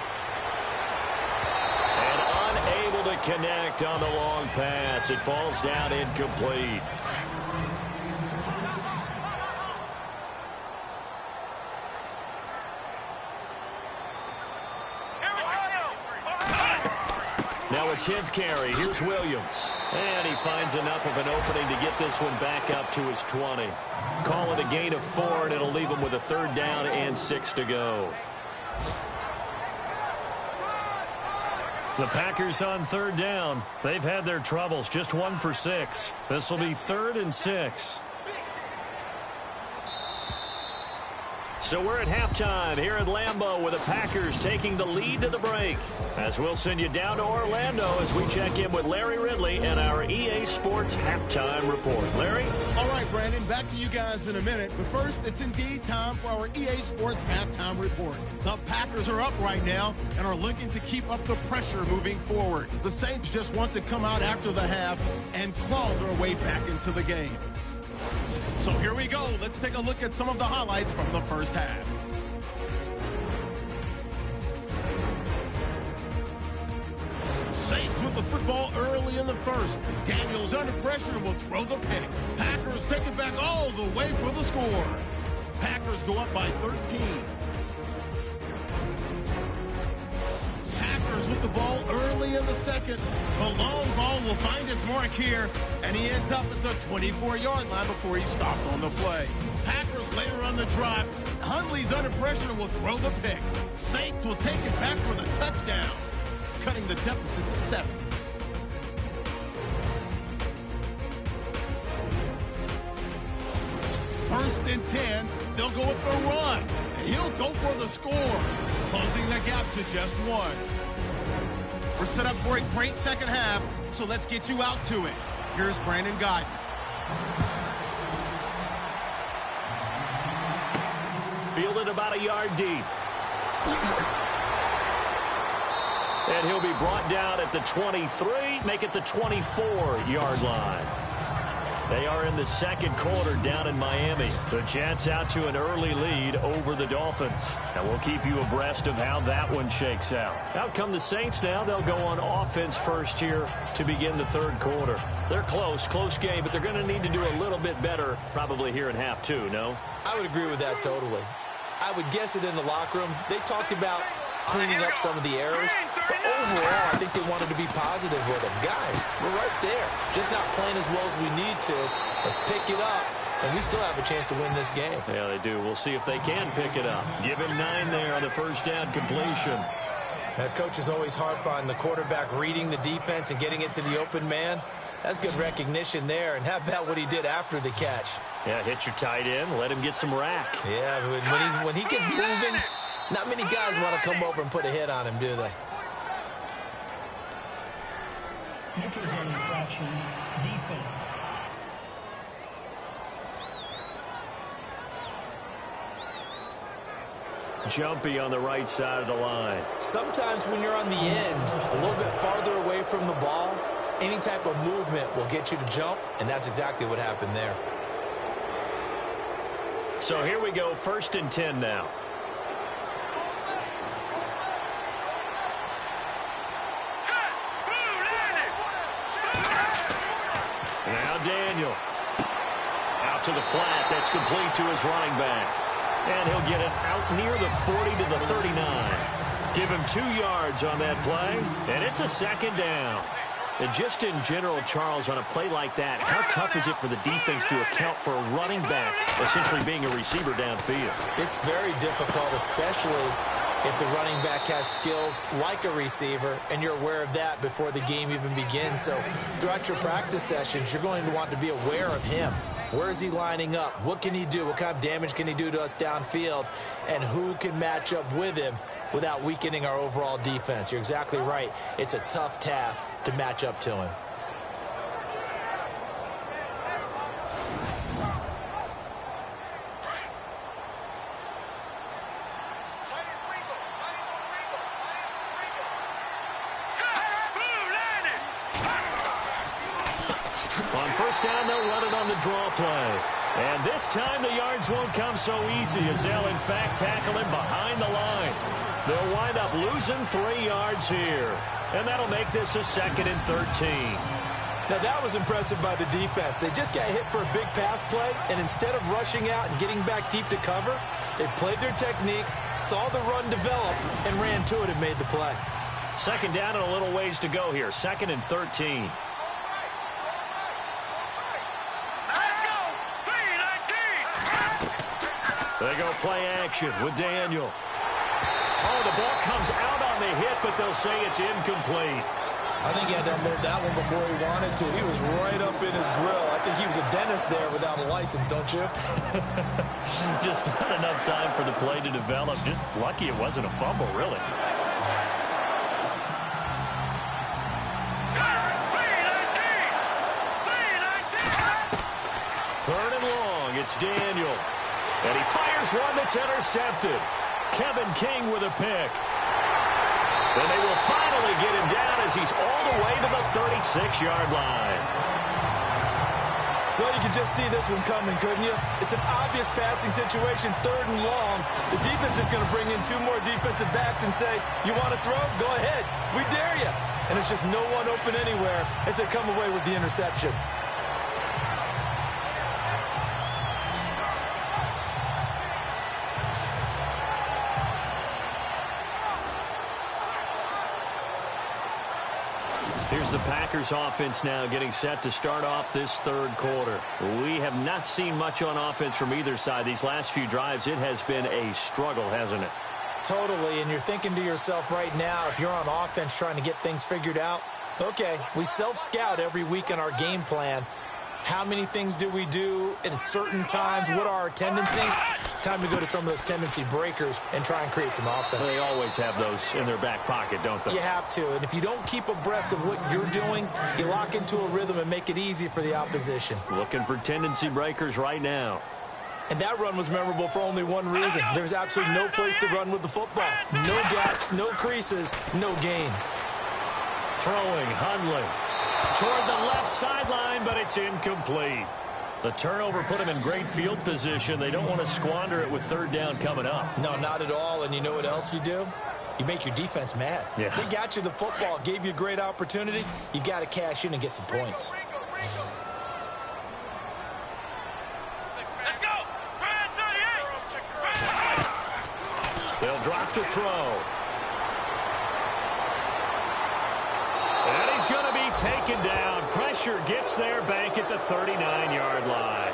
And unable to connect on the long pass. It falls down incomplete. Now a 10th carry. Here's Williams. And he finds enough of an opening to get this one back up to his 20. Call it a gain of 4, and it'll leave him with a 3rd down and 6 to go. The Packers on 3rd down. They've had their troubles, just 1 for 6. This will be 3rd and 6. So we're at halftime here at Lambeau with the Packers taking the lead to the break. As we'll send you down to Orlando as we check in with Larry Ridley and our EA Sports Halftime Report. Larry?
All right, Brandon, back to you guys in a minute. But first, it's indeed time for our EA Sports Halftime Report. The Packers are up right now and are looking to keep up the pressure moving forward. The Saints just want to come out after the half and claw their way back into the game. So here we go. Let's take a look at some of the highlights from the first half. Saints with the football early in the first. Daniels under pressure and will throw the pick. Packers take it back all the way for the score. Packers go up by 13. Packers with the ball early in the second. The long ball will find its mark here, and he ends up at the 24-yard line before he stopped on the play. Packers later on the drive. Hundley's under pressure and will throw the pick. Saints will take it back for the touchdown, cutting the deficit to 7. First and 10, they'll go with the run, and he'll go for the score, closing the gap to just 1. We're set up for a great second half, so let's get you out to it. Here's Brandon Gaudin.
Fielded about a yard deep. And he'll be brought down at the 23, make it the 24-yard line. They are in the second quarter down in Miami. The Jets out to an early lead over the Dolphins. And we'll keep you abreast of how that one shakes out. Out come the Saints now. They'll go on offense first here to begin the third quarter. They're close game, but they're going to need to do a little bit better probably here in half 2, no?
I would agree with that totally. I would guess it in the locker room. They talked about cleaning up some of the errors, but overall, I think they wanted to be positive with them. Guys, we're right there. Just not playing as well as we need to. Let's pick it up, and we still have a chance to win this game.
Yeah, they do. We'll see if they can pick it up. Give him 9 there on the first down completion.
Coach is always harp on the quarterback reading the defense and getting it to the open man. That's good recognition there, and how about what he did after the catch?
Yeah, hit your tight end, let him get some rack.
Yeah, when he gets moving, not many guys want to come over and put a hit on him, do they?
Neutral zone infraction, defense.
jumpy on the right side of the line.
Sometimes when you're on the end, a little bit farther away from the ball, any type of movement will get you to jump, and that's exactly what happened there.
So here we go, 1st and 10 now. Now Daniel. Out to the flat. That's complete to his running back. And he'll get it out near the 40 to the 39. Give him 2 yards on that play, and it's a 2nd down. And just in general, Charles, on a play like that, how tough is it for the defense to account for a running back essentially being a receiver downfield?
It's very difficult, especially if the running back has skills like a receiver, and you're aware of that before the game even begins. So throughout your practice sessions, you're going to want to be aware of him. Where is he lining up? What can he do? What kind of damage can he do to us downfield? And who can match up with him without weakening our overall defense? You're exactly right. It's a tough task to match up to him.
On 1st down, they'll run it on the draw play. And this time the yards won't come so easy as they'll, in fact, tackle him behind the line. They'll wind up losing 3 yards here. And that'll make this a 2nd and 13.
Now, that was impressive by the defense. They just got hit for a big pass play, and instead of rushing out and getting back deep to cover, they played their techniques, saw the run develop, and ran to it and made the play.
2nd down and a little ways to go here. 2nd and 13. They go play action with Daniel. Oh, the ball comes out on the hit, but they'll say it's incomplete.
I think he had to unload that one before he wanted to. He was right up in his grill. I think he was a dentist there without a license, don't you?
Just not enough time for the play to develop. Just lucky it wasn't a fumble, really. Third and long, it's Daniel. And he fires one that's intercepted. Kevin King with a pick. And they will finally get him down as he's all the way to the 36-yard line.
Well, you could just see this one coming, couldn't you? It's an obvious passing situation, 3rd and long. The defense is going to bring in 2 more defensive backs and say, you want to throw? Go ahead. We dare you. And it's just no one open anywhere as they come away with the interception.
Here's the Packers offense now getting set to start off this 3rd quarter. We have not seen much on offense from either side. These last few drives, it has been a struggle, hasn't it?
Totally, and you're thinking to yourself right now, if you're on offense trying to get things figured out, okay, we self-scout every week in our game plan. How many things do we do at certain times? What are our tendencies? Time to go to some of those tendency breakers and try and create some offense.
They always have those in their back pocket, don't they?
You have to, and if you don't keep abreast of what you're doing, you lock into a rhythm and make it easy for the opposition.
Looking for tendency breakers right now.
And that run was memorable for only one reason. There's absolutely no place to run with the football. No gaps, no creases, no gain.
Throwing, Hundley. Toward the left sideline, but it's incomplete. The turnover put him in great field position. They don't want to squander it with 3rd down coming up.
No, not at all. And you know what else you do? You make your defense mad.
Yeah.
They got you the football, gave you a great opportunity. You got to cash in and get some points.
Let's go! Red 38!
They'll drop to throw. And he's going to be taken down. Pressure gets there back at the 39-yard line.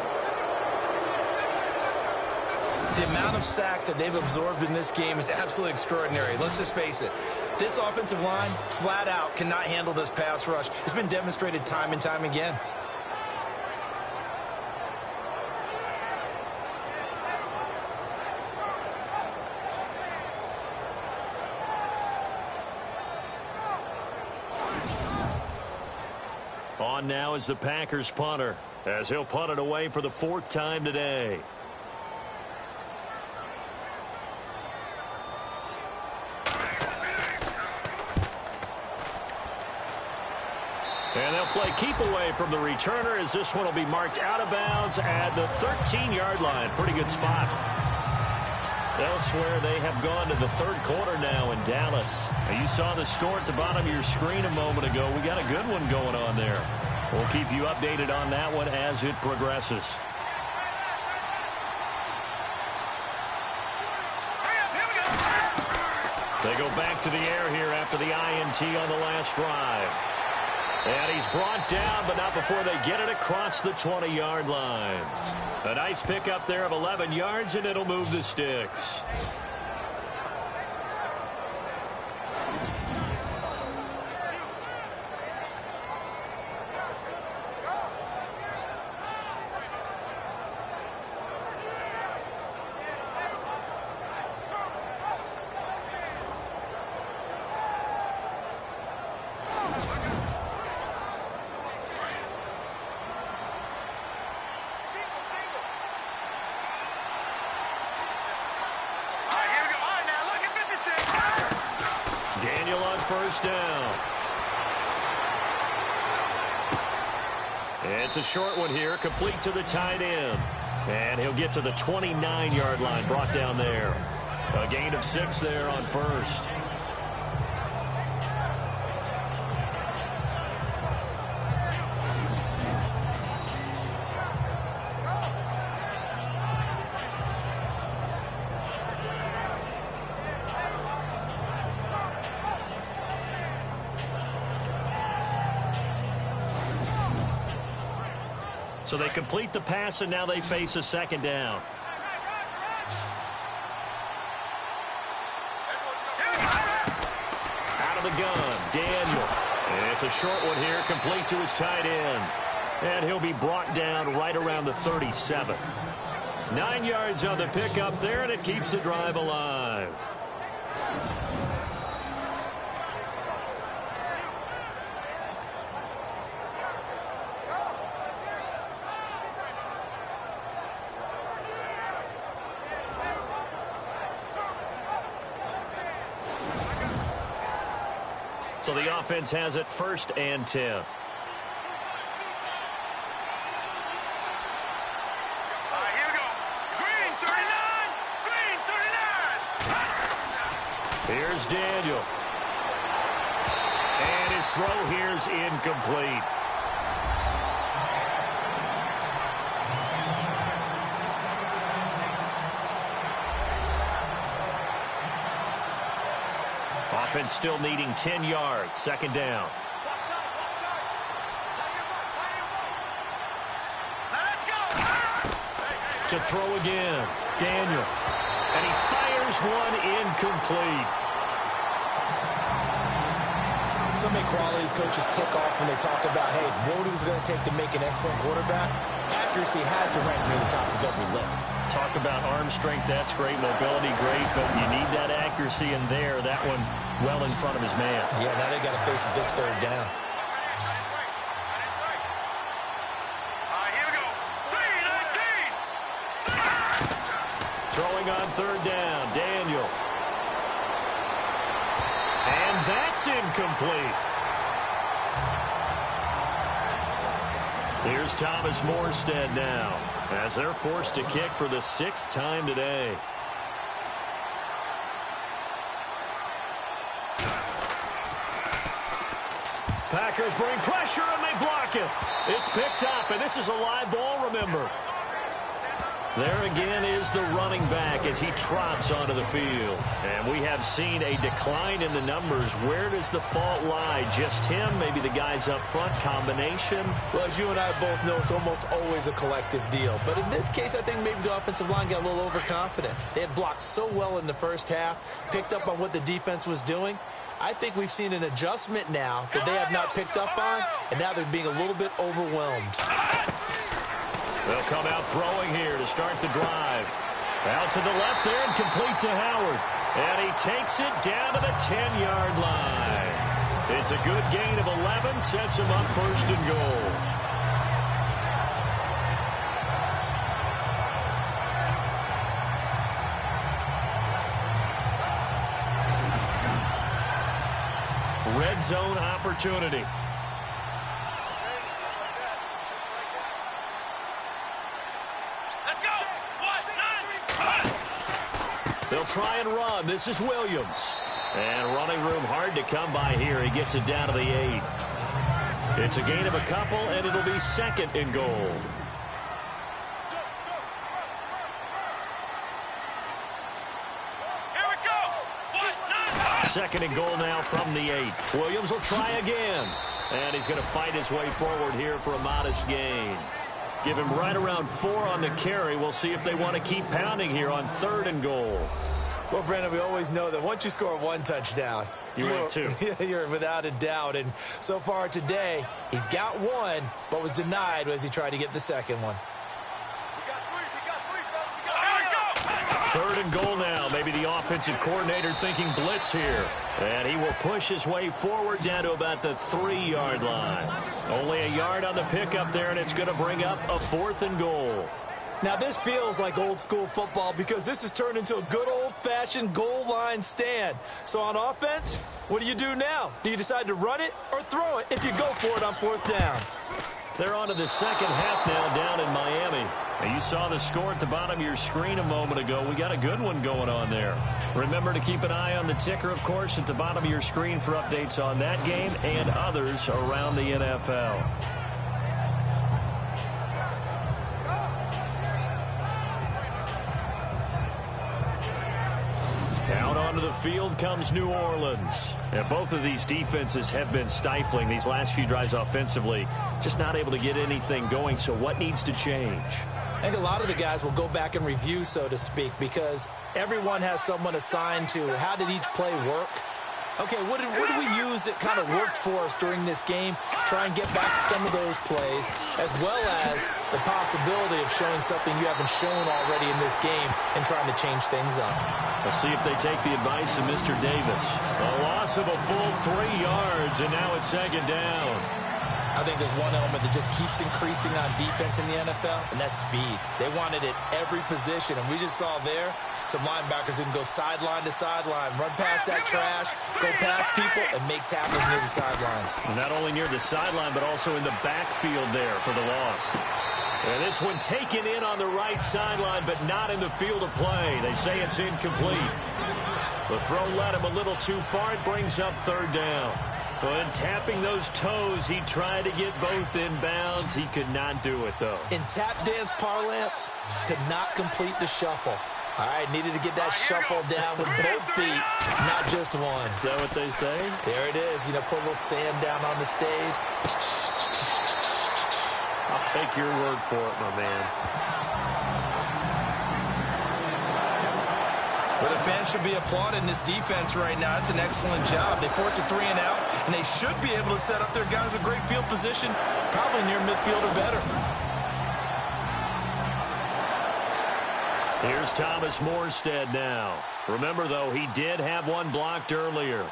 The amount of sacks that they've absorbed in this game is absolutely extraordinary. Let's just face it. This offensive line, flat out, cannot handle this pass rush. It's been demonstrated time and time again.
On now is the Packers punter, as he'll punt it away for the 4th time today. Play keep away from the returner as this one will be marked out of bounds at the 13-yard line. Pretty good spot. Elsewhere, they have gone to the third quarter now in Dallas. Now, you saw the score at the bottom of your screen a moment ago. We got a good one going on there. We'll keep you updated on that one as it progresses. They go back to the air here after the INT on the last drive. And he's brought down, but not before they get it across the 20-yard line. A nice pickup there of 11 yards, and it'll move the sticks. First down. It's a short one here, complete to the tight end. And he'll get to the 29-yard line, brought down there. A gain of 6 there on first. So they complete the pass, and now they face a second down. Out of the gun, Daniel. And it's a short one here, complete to his tight end. And he'll be brought down right around the 37. 9 yards on the pickup there, and it keeps the drive alive. So the offense has it 1st and 10.
Here we go. Green 39. Green 39.
Here's Daniel. And his throw here's incomplete. Offense still needing 10 yards. 2nd down. To throw again. Daniel. And he fires one incomplete.
So many qualities coaches tick off when they talk about, hey, what it was going to take to make an excellent quarterback. Accuracy has to rank near the top of every list.
Talk about arm strength, that's great. Mobility, great, but you need that accuracy in there. That one well in front of his man.
Yeah, now they got to face a big 3rd down.
Here we go. 3-19.
Throwing on 3rd down, Daniel. And that's incomplete. Here's Thomas Morstead now, as they're forced to kick for the 6th time today. Packers bring pressure, and they block it. It's picked up, and this is a live ball, remember. There again is the running back as he trots onto the field. And we have seen a decline in the numbers. Where does the fault lie? Just him? Maybe the guys up front? Combination?
Well, as you and I both know, it's almost always a collective deal. But in this case, I think maybe the offensive line got a little overconfident. They had blocked so well in the first half, picked up on what the defense was doing. I think we've seen an adjustment now that they have not picked up on, and now they're being a little bit overwhelmed.
They'll come out throwing here to start the drive. Out to the left there and complete to Howard. And he takes it down to the 10-yard line. It's a good gain of 11, sets him up 1st and goal. Red zone opportunity. try and run. This is Williams. And running room hard to come by here. He gets it down to the 8. It's a gain of a couple, and it'll be second and goal.
Here we go.
Second and goal now from the 8. Williams will try again. And he's going to fight his way forward here for a modest gain. Give him right around 4 on the carry. We'll see if they want to keep pounding here on 3rd and goal.
Well, Brandon, we always know that once you score 1 touchdown,
you're 2.
You're without a doubt. And so far today, he's got 1, but was denied as he tried to get the second one.
We got 3, fellas. Here we go.
3rd and goal now. Maybe the offensive coordinator thinking blitz here. And he will push his way forward down to about the 3-yard line. Only a yard on the pickup there, and it's going to bring up a 4th and goal.
Now, this feels like old-school football because this has turned into a good old-fashioned goal line stand. So on offense, what do you do now? Do you decide to run it or throw it if you go for it on 4th down?
They're on to the second half now down in Miami. And you saw the score at the bottom of your screen a moment ago. We got a good one going on there. Remember to keep an eye on the ticker, of course, at the bottom of your screen for updates on that game and others around the NFL. Out onto the field comes New Orleans. And both of these defenses have been stifling these last few drives offensively. Just not able to get anything going. So what needs to change?
I think a lot of the guys will go back and review, so to speak, because everyone has someone assigned to how did each play work. Okay, what did we use that kind of worked for us during this game? Try and get back some of those plays, as well as the possibility of showing something you haven't shown already in this game and trying to change things up.
Let's see if they take the advice of Mr. Davis. A loss of a full 3 yards, and now it's second down.
I think there's one element that just keeps increasing on defense in the NFL, and that's speed. They want it at every position, and we just saw there some linebackers that can go sideline to sideline, run past that trash, go past people, and make tackles near the sidelines.
Not only near the sideline, but also in the backfield there for the loss. And this one taken in on the right sideline, but not in the field of play. They say it's incomplete. The throw led him a little too far. It brings up 3rd down. When tapping those toes, he tried to get both in bounds. He could not do it, though.
In tap dance parlance, could not complete the shuffle. All right, needed to get that shuffle down with both feet, not just one.
Is that what they say?
There it is. You know, put a little sand down on the stage.
I'll take your word for it, my man.
But the fans should be applauding this defense right now. It's an excellent job. They force a 3 and out, and they should be able to set up their guys with great field position, probably near midfield or better.
Here's Thomas Morstead now. Remember, though, he did have one blocked earlier.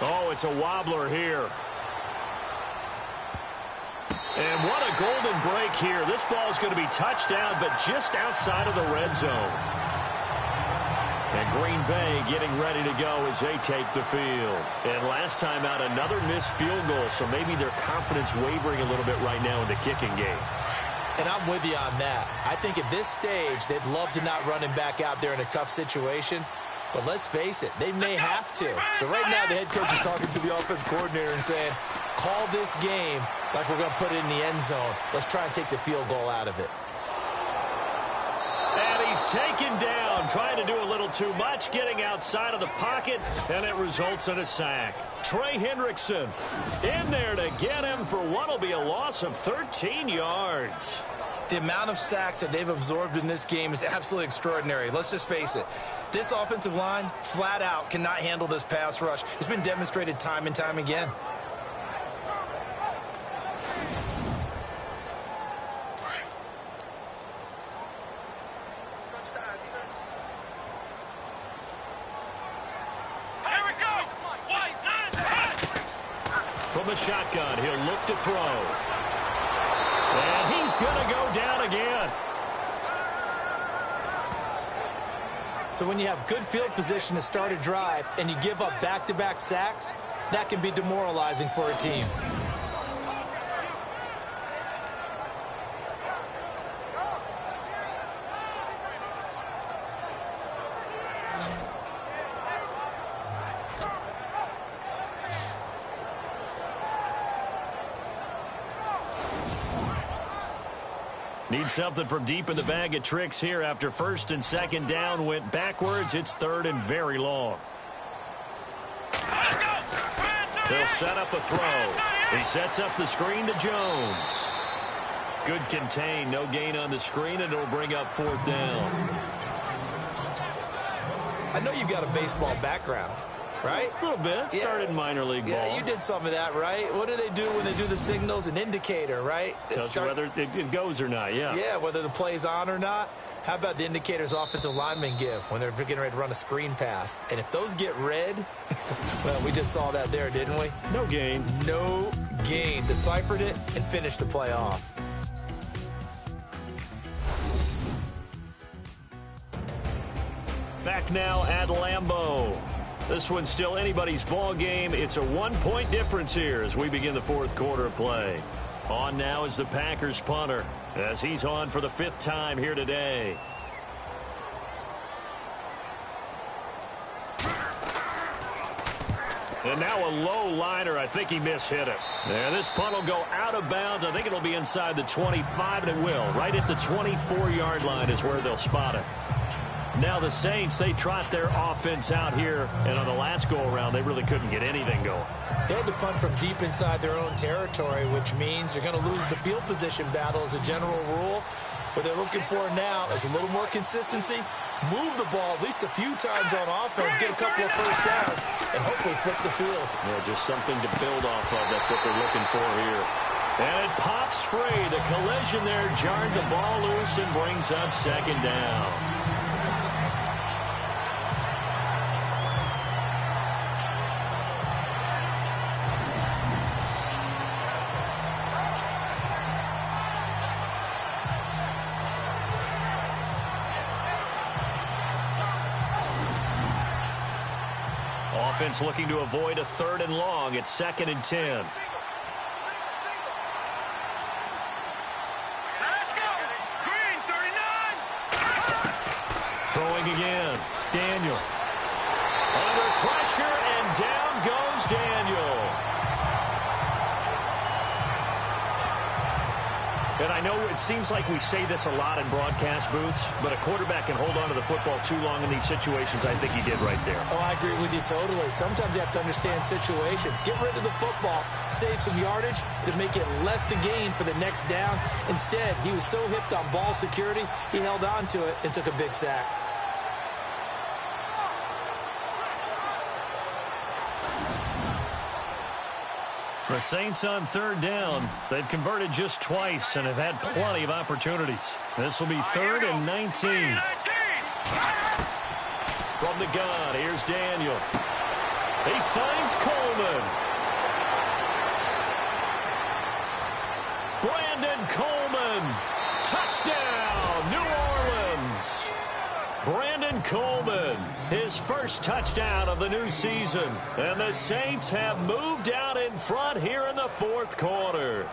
Oh, it's a wobbler here. And what a golden break here. This ball is going to be touched down, but just outside of the red zone. And Green Bay getting ready to go as they take the field. And last time out, another missed field goal, so maybe their confidence wavering a little bit right now in the kicking game.
And I'm with you on that. I think at this stage, they'd love to not run him back out there in a tough situation. But let's face it, they may have to. So right now, the head coach is talking to the offense coordinator and saying, call this game like we're going to put it in the end zone. Let's try and take the field goal out of it.
And he's taken down, trying to do a little too much, getting outside of the pocket, and it results in a sack. Trey Hendrickson in there to get him for what will be a loss of 13 yards.
The amount of sacks that they've absorbed in this game is absolutely extraordinary. Let's just face it. This offensive line, flat out, cannot handle this pass rush. It's been demonstrated time and time again.
From the shotgun, he'll look to throw. And he's going to go down again.
So when you have good field position to start a drive and you give up back-to-back sacks, that can be demoralizing for a team.
Need something from deep in the bag of tricks here after first and second down went backwards. It's third and very long. They'll set up a throw. He sets up the screen to Jones. Good contain. No gain on the screen, and it'll bring up fourth down.
I know you've got a baseball background, right?
A little bit. Started minor league ball.
Yeah, you did some of that, right? What do they do when they do the signals? An indicator, right?
Tells you whether it goes or not, yeah.
Yeah, whether the play's on or not. How about the indicators offensive linemen give when they're getting ready to run a screen pass? And if those get red, well, we just saw that there, didn't we?
No gain.
No gain. Deciphered it and finished the play off.
Back now at Lambeau. This one's still anybody's ball game. It's a 1-point difference here as we begin the fourth quarter of play. On now is the Packers punter as he's on for the 5th time here today. And now a low liner. I think he mishit it. And this punt will go out of bounds. I think it'll be inside the 25, and it will. Right at the 24-yard line is where they'll spot it. Now the Saints, they trot their offense out here, and on the last go-around, they really couldn't get anything going.
They had to punt from deep inside their own territory, which means you're going to lose the field position battle as a general rule. What they're looking for now is a little more consistency, move the ball at least a few times on offense, get a couple of first downs, and hopefully flip the field.
Yeah, just something to build off of. That's what they're looking for here. And it pops free. The collision there jarred the ball loose and brings up second down. Offense looking to avoid a 3rd and long. It's 2nd and 10.
Let's go! Green, 39!
Throwing again. Daniel. Under pressure, and down goes Daniel. And I know it seems like we say this a lot in broadcast booths, but a quarterback can hold on to the football too long in these situations. I think he did right there.
Oh, I agree with you totally. Sometimes you have to understand situations. Get rid of the football, save some yardage to make it less to gain for the next down. Instead, he was so hipped on ball security, he held on to it and took a big sack.
The Saints on 3rd down. They've converted just twice and have had plenty of opportunities. This will be 3rd and 19. From the gun, here's Daniel. He finds Coleman. Brandon Coleman. Touchdown, New Orleans. Brandon Coleman, his first touchdown of the new season. And the Saints have moved out in front here in the 4th quarter.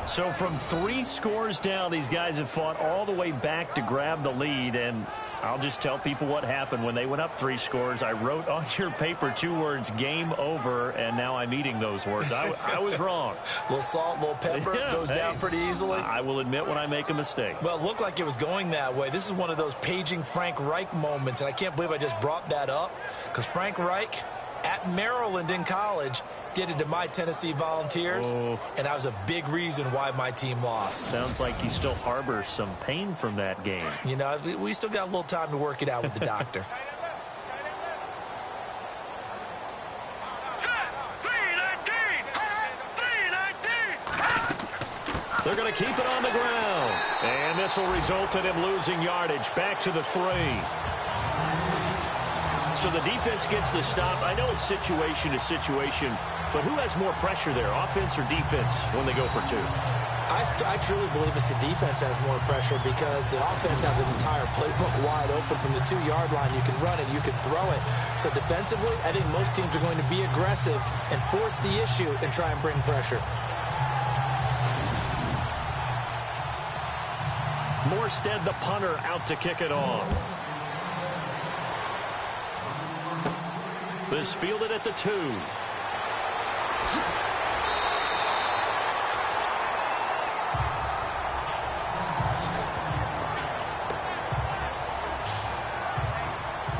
So from 3 scores down, these guys have fought all the way back to grab the lead. And I'll just tell people what happened when they went up 3 scores. I wrote on your paper 2 words, game over, and now I'm eating those words. I was wrong.
A little salt, a little pepper, goes down pretty easily.
I will admit when I make a mistake.
Well, it looked like it was going that way. This is one of those paging Frank Reich moments, and I can't believe I just brought that up, because Frank Reich at Maryland in college did it to my Tennessee Volunteers, and that was a big reason why my team lost.
Sounds like you still harbor some pain from that game.
You know, we still got a little time to work it out with the doctor.
They're going to keep it on the ground. And this will result in him losing yardage back to the 3. So the defense gets the stop. I know it's situation to situation, but who has more pressure there, offense or defense, when they go for 2?
I truly believe it's the defense has more pressure because the offense has an entire playbook wide open from the 2-yard line. You can run it, you can throw it. So defensively, I think most teams are going to be aggressive and force the issue and try and bring pressure.
Morstead, the punter, out to kick it off. is fielded at the 2.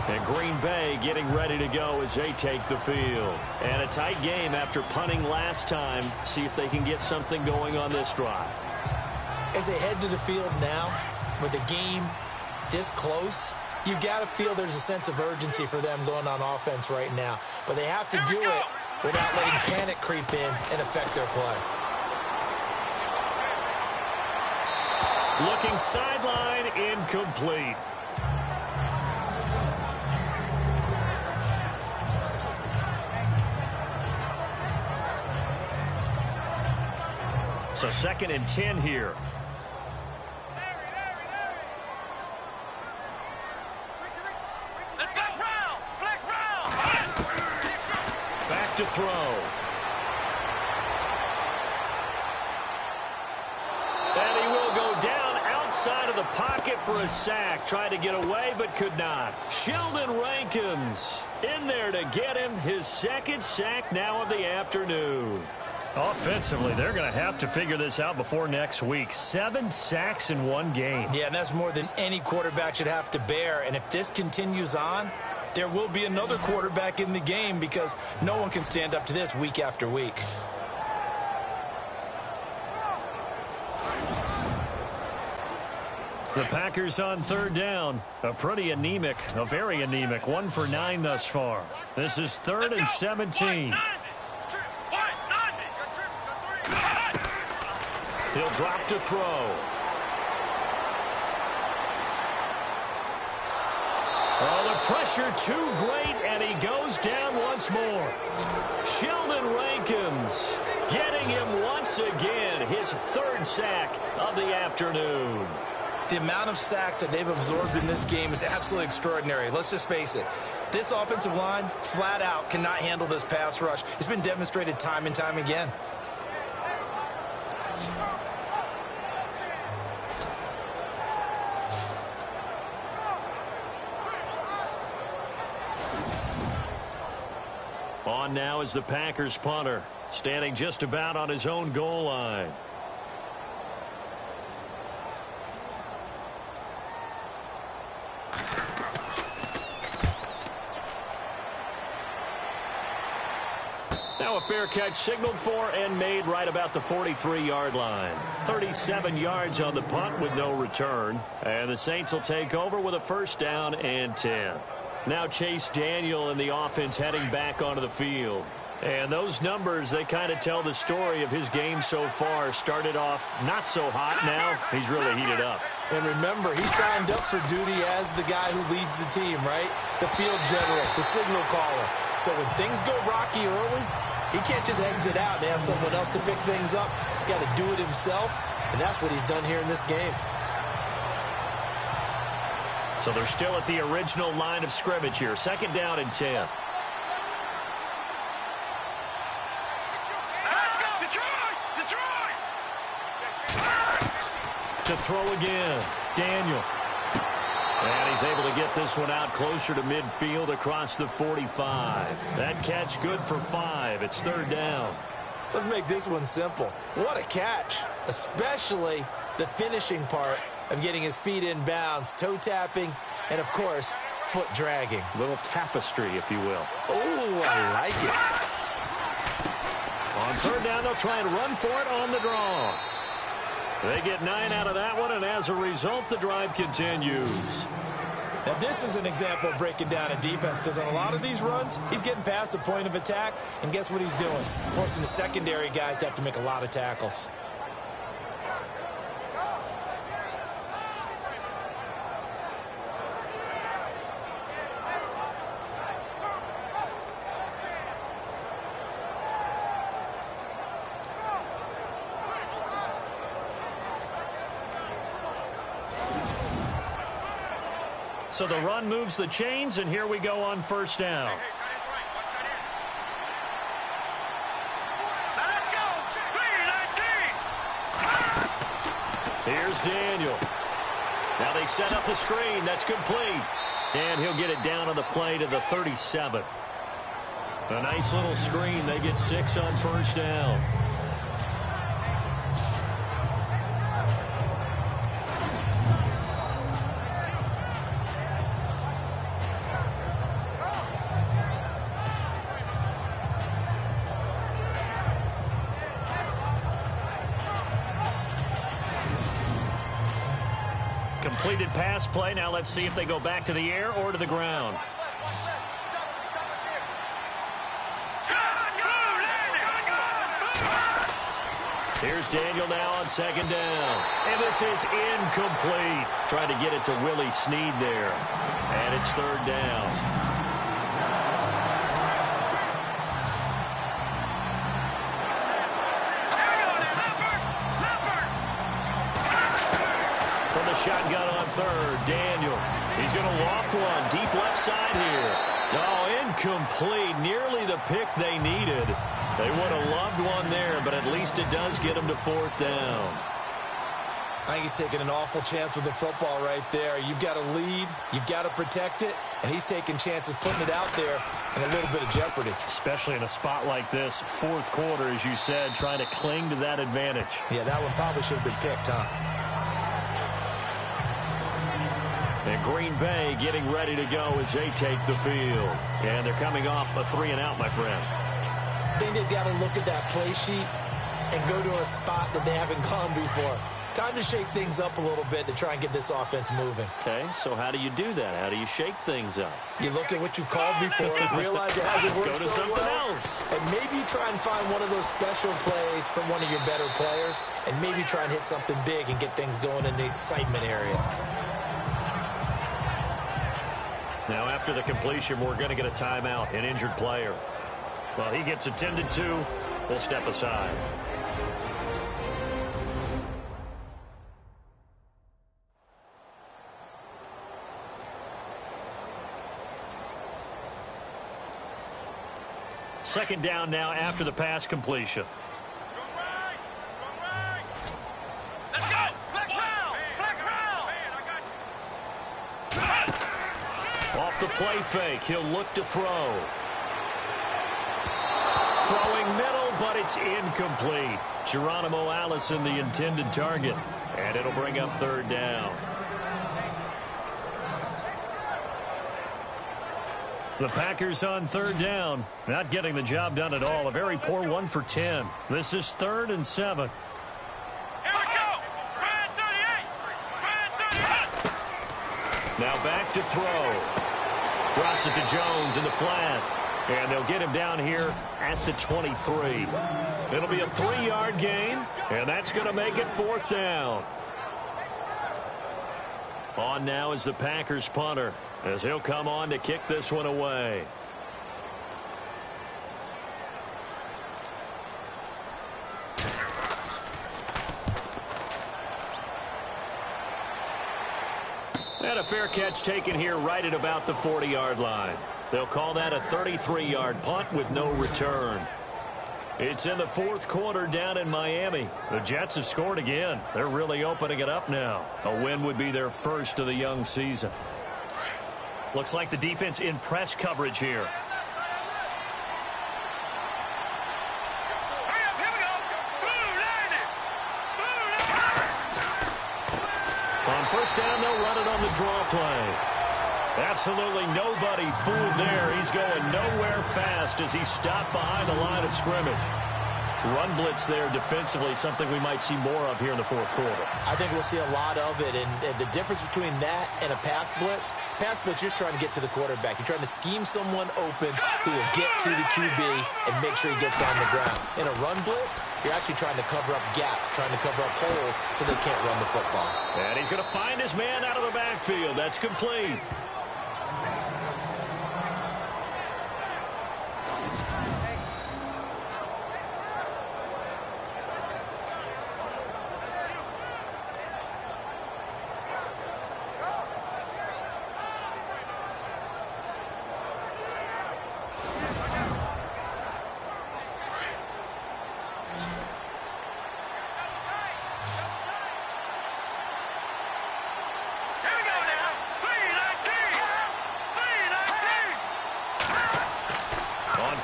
And Green Bay getting ready to go as they take the field. And a tight game after punting last time. See if they can get something going on this drive.
As they head to the field now, with the game this close, you've got to feel there's a sense of urgency for them going on offense right now. But they have to do it without letting panic creep in and affect their play.
Looking sideline, incomplete. So 2nd and 10 here. Back to throw. And he will go down outside of the pocket for a sack. Tried to get away, but could not. Sheldon Rankins in there to get him his 2nd sack now of the afternoon. Offensively, they're going to have to figure this out before next week. 7 sacks in one game.
Yeah, and that's more than any quarterback should have to bear. And if this continues on, there will be another quarterback in the game because no one can stand up to this week after week.
The Packers on 3rd down. A very anemic 1 for 9 thus far. This is 3rd and 17. He'll drop to throw. Oh, the pressure too great, and he goes down once more. Sheldon Rankins getting him once again, his 3rd sack of the afternoon.
The amount of sacks that they've absorbed in this game is absolutely extraordinary. Let's just face it. This offensive line, flat out, cannot handle this pass rush. It's been demonstrated time and time again.
On now is the Packers punter, standing just about on his own goal line. Now a fair catch signaled for and made right about the 43-yard line. 37 yards on the punt with no return. And the Saints will take over with a 1st down and 10. Now Chase Daniel and the offense heading back onto the field. And those numbers, they kind of tell the story of his game so far. Started off not so hot. Now he's really heated up.
And remember, he signed up for duty as the guy who leads the team, right? The field general, the signal caller. So when things go rocky early, he can't just exit out and ask someone else to pick things up. He's got to do it himself, and that's what he's done here in this game.
So they're still at the original line of scrimmage here. 2nd down and 10.
Let's go, Detroit! Detroit!
To throw again, Daniel. And he's able to get this one out closer to midfield across the 45. That catch good for 5. It's 3rd down.
Let's make this one simple. What a catch, especially the finishing part of getting his feet in bounds, toe tapping, and, of course, foot dragging.
Little tapestry, if you will.
Oh, I like it.
On 3rd down, they'll try and run for it on the draw. They get 9 out of that one, and as a result, the drive continues.
Now, this is an example of breaking down a defense because on a lot of these runs, he's getting past the point of attack, and guess what he's doing? Forcing the secondary guys to have to make a lot of tackles.
So the run moves the chains, and here we go on 1st down.
Let's go! 3-19!
Here's Daniel. Now they set up the screen. That's complete. And he'll get it down on the play to the 37. A nice little screen. They get 6 on first down. Completed pass play. Now let's see if they go back to the air or to the ground. Here's Daniel now on second down. And this is incomplete. Trying to get it to Willie Snead there. And it's third down. From the shotgun on third, Daniel. He's going to loft one deep left side here. Oh, incomplete. Nearly the pick they needed. They would have loved one there, but at least it does get them to fourth down.
I think he's taking an awful chance with the football right there. You've got to lead, you've got to protect it, and he's taking chances putting it out there in a little bit of jeopardy.
Especially in a spot like this, fourth quarter, as you said, trying to cling to that advantage.
Yeah, that one probably should have been picked, huh?
And Green Bay getting ready to go as they take the field. And they're coming off a 3-and-out, my friend.
I think they've got to look at that play sheet and go to a spot that they haven't gone before. Time to shake things up a little bit to try and get this offense moving.
Okay, so how do you do that? How do you shake things up?
You look at what you've called before, realize it hasn't worked
Go to
so
something
well,
else.
and maybe try and find one of those special plays from one of your better players, and maybe try and hit something big and get things going in the excitement area.
Now, after the completion, we're going to get a timeout, an injured player. Well, he gets attended to. We'll step aside. Second down now after the pass completion.
Let's go! Flex round! Flex round!
Off the play fake, he'll look to throw. Throwing middle, but it's incomplete. Geronimo Allison, the intended target. And it'll bring up third down. The Packers on third down. Not getting the job done at all. A very poor 1 for 10. This is 3rd and 7.
Here we go! Brad 38! Brad 38!
Now back to throw. Drops it to Jones in the flat. And they'll get him down here at the 23. It'll be a 3-yard gain, and that's going to make it 4th down. On now is the Packers punter, as he'll come on to kick this one away. And a fair catch taken here right at about the 40-yard line. They'll call that a 33-yard punt with no return. It's in the 4th quarter down in Miami. The Jets have scored again. They're really opening it up now. A win would be their first of the young season. Looks like the defense in press coverage here.
Hurry up, here we go! Blue landed! Blue landed!
On first down, they'll run it on the draw play. Absolutely nobody fooled there. He's going nowhere fast as he's stopped behind the line of scrimmage. Run blitz there defensively, something we might see more of here in the 4th quarter.
I think we'll see a lot of it, and the difference between that and a pass blitz, you're just trying to get to the quarterback. You're trying to scheme someone open who will get to the QB and make sure he gets on the ground. In a run blitz, you're actually trying to cover up gaps, trying to cover up holes so they can't run the football.
And he's going to find his man out of the backfield. That's complete.
Here we go now! 3-19!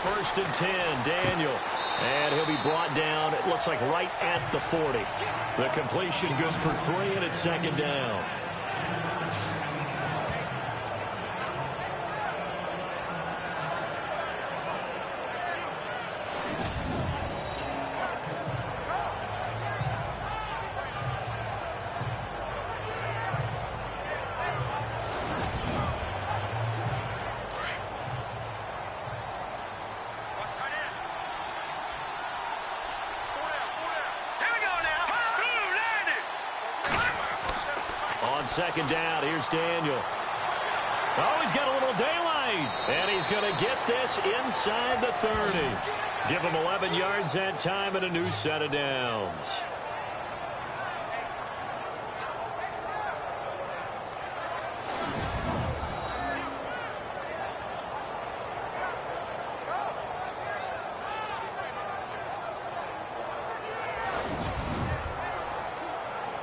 first and 10. Daniel. And he'll be brought down, it looks like right at the 40. The completion good for 3, and it's second down. Second down, here's Daniel. Oh, he's got a little daylight. And he's going to get this inside the 30. Give him 11 yards that time and a new set of downs.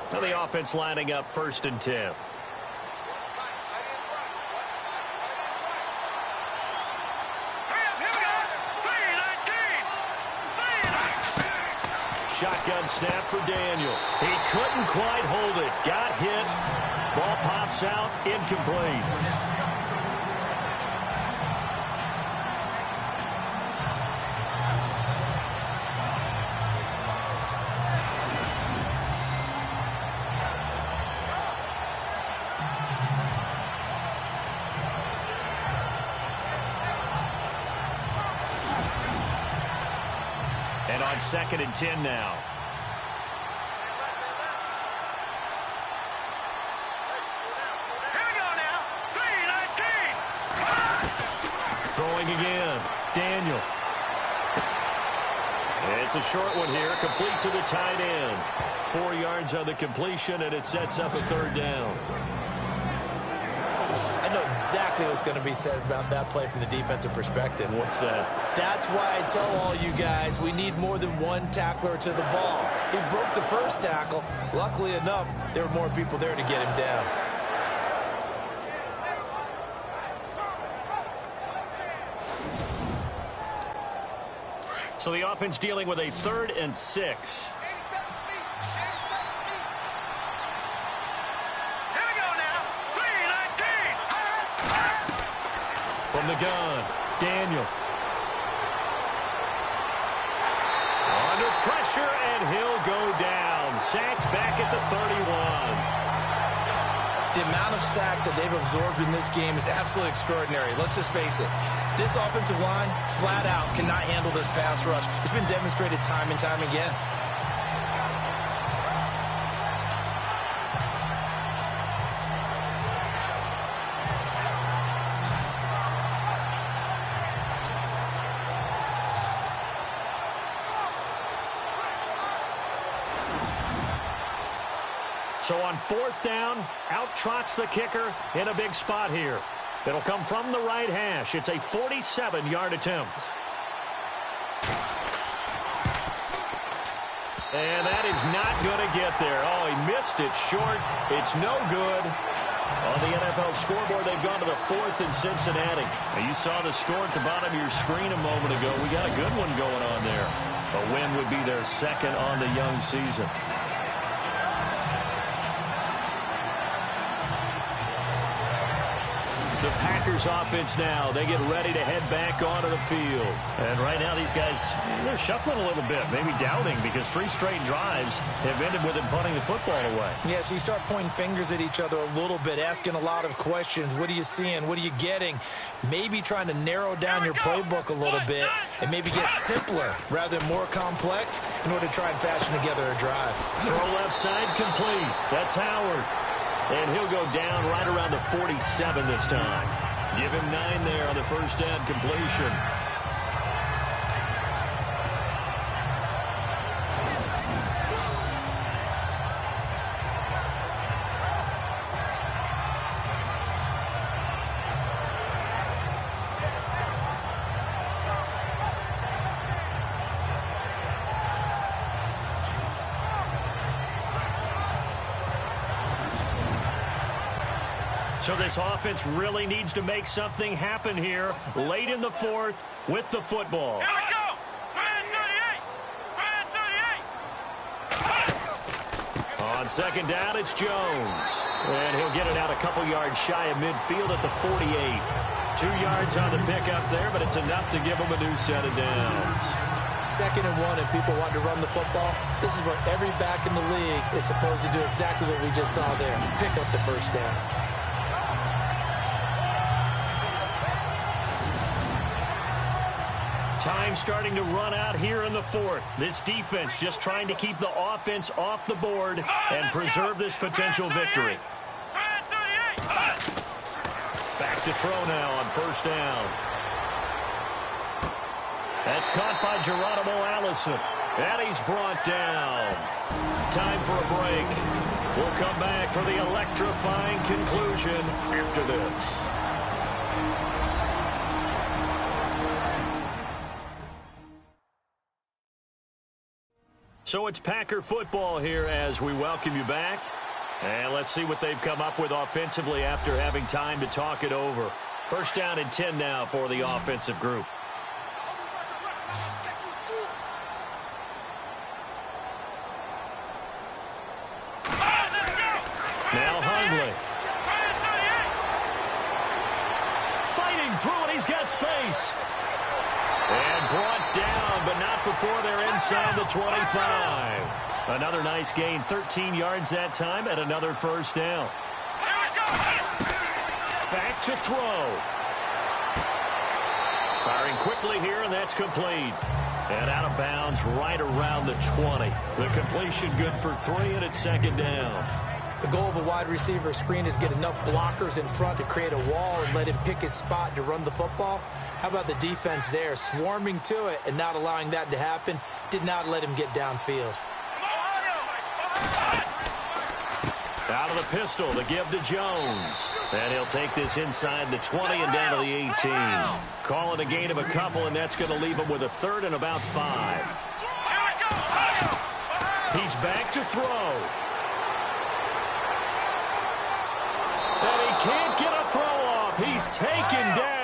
Now the offense lining up first and 10. Shotgun snap for Daniel. He couldn't quite hold it. Got hit. Ball pops out. Incomplete. And on second and 10 now.
Here we go now. 3-19.
Throwing again. Daniel. It's a short one here. Complete to the tight end. 4 yards on the completion, and it sets up a third down.
I know exactly what's going to be said about that play from the defensive perspective.
What's that?
That's why I tell all you guys we need more than one tackler to the ball. He broke the first tackle. Luckily enough, there were more people there to get him down.
So the offense dealing with a 3rd and 6. From the gun, Daniel. Under pressure, and he'll go down. Sacked back at the 31.
The amount of sacks that they've absorbed in this game is absolutely extraordinary. Let's just face it. This offensive line, flat out, cannot handle this pass rush. It's been demonstrated time and time again.
So on 4th down, out trots the kicker in a big spot here. It'll come from the right hash. It's a 47-yard attempt. And that is not going to get there. Oh, he missed it short. It's no good. On the NFL scoreboard, they've gone to the 4th in Cincinnati. Now, you saw the score at the bottom of your screen a moment ago. We got a good one going on there. A win would be their 2nd on the young season. The Packers offense now. They get ready to head back onto the field. And right now these guys, they're shuffling a little bit, maybe doubting, because 3 straight drives have ended with them punting the football away.
Yeah, so you start pointing fingers at each other a little bit, asking a lot of questions. What are you seeing? What are you getting? Maybe trying to narrow down your playbook a little bit and maybe get simpler rather than more complex in order to try and fashion together a drive.
Throw left side complete. That's Howard. And he'll go down right around the 47 this time. Give him 9 there on the first down completion. So this offense really needs to make something happen here late in the fourth with the football.
Here we go.
On second down, it's Jones. And he'll get it out a couple yards shy of midfield at the 48. 2 yards on the pickup there, but it's enough to give him a new set of downs.
2nd and 1, and people want to run the football. This is where every back in the league is supposed to do exactly what we just saw there. Pick up the first down.
Time starting to run out here in the fourth. This defense just trying to keep the offense off the board and preserve this potential victory. Back to throw now on first down. That's caught by Geronimo Allison. And he's brought down. Time for a break. We'll come back for the electrifying conclusion after this. So it's Packer football here as we welcome you back. And let's see what they've come up with offensively after having time to talk it over. First down and 10 now for the offensive group. Now Hundley. Fighting through it. He's got space. And brought down, but not before they're inside the 25. Another nice gain, 13 yards that time, and another first down. Back to throw. Firing quickly here, and that's complete. And out of bounds right around the 20. The completion good for 3, and it's second down.
The goal of a wide receiver screen is get enough blockers in front to create a wall and let him pick his spot to run the football. How about the defense there, swarming to it and not allowing that to happen? Did not let him get downfield.
Out of the pistol, the give to Jones. And he'll take this inside the 20 and down to the 18. Call it a gain of a couple, and that's going to leave him with a 3rd and about 5. He's back to throw. And he can't get a throw off. He's taken down.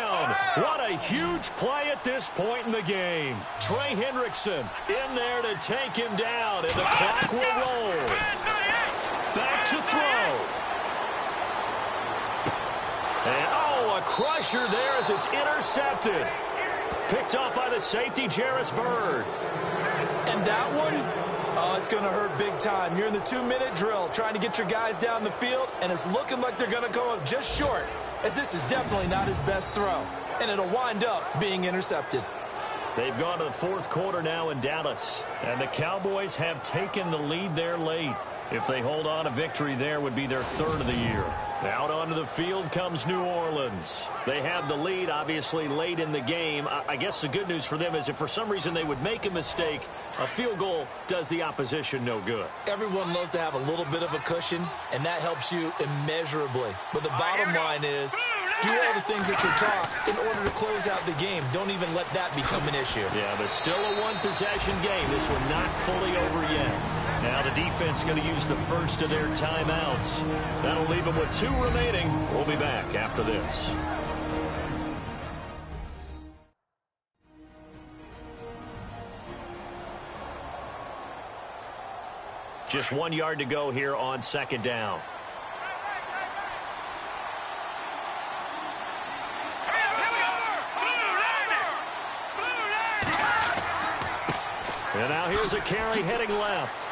What a huge play at this point in the game. Trey Hendrickson in there to take him down, and the clock will roll. Back to throw. And, oh, a crusher there as it's intercepted. Picked up by the safety, Jarris Byrd.
And that one, oh, it's going to hurt big time. You're in the 2-minute drill trying to get your guys down the field, and it's looking like they're going to come up just short, as this is definitely not his best throw. And it'll wind up being intercepted.
They've gone to the 4th quarter now in Dallas, and the Cowboys have taken the lead there late. If they hold on, a victory there would be their 3rd of the year. Out onto the field comes New Orleans. They have the lead, obviously, late in the game. I guess the good news for them is if for some reason they would make a mistake, a field goal does the opposition no good.
Everyone loves to have a little bit of a cushion, and that helps you immeasurably. But the bottom line is, do all the things that you're taught in order to close out the game. Don't even let that become an issue.
Yeah, but still a one-possession game. This one not fully over yet. Now the defense going to use the first of their timeouts. That'll leave them with 2 remaining. We'll be back after this. Just 1 yard to go here on second down. And now here's a carry heading left.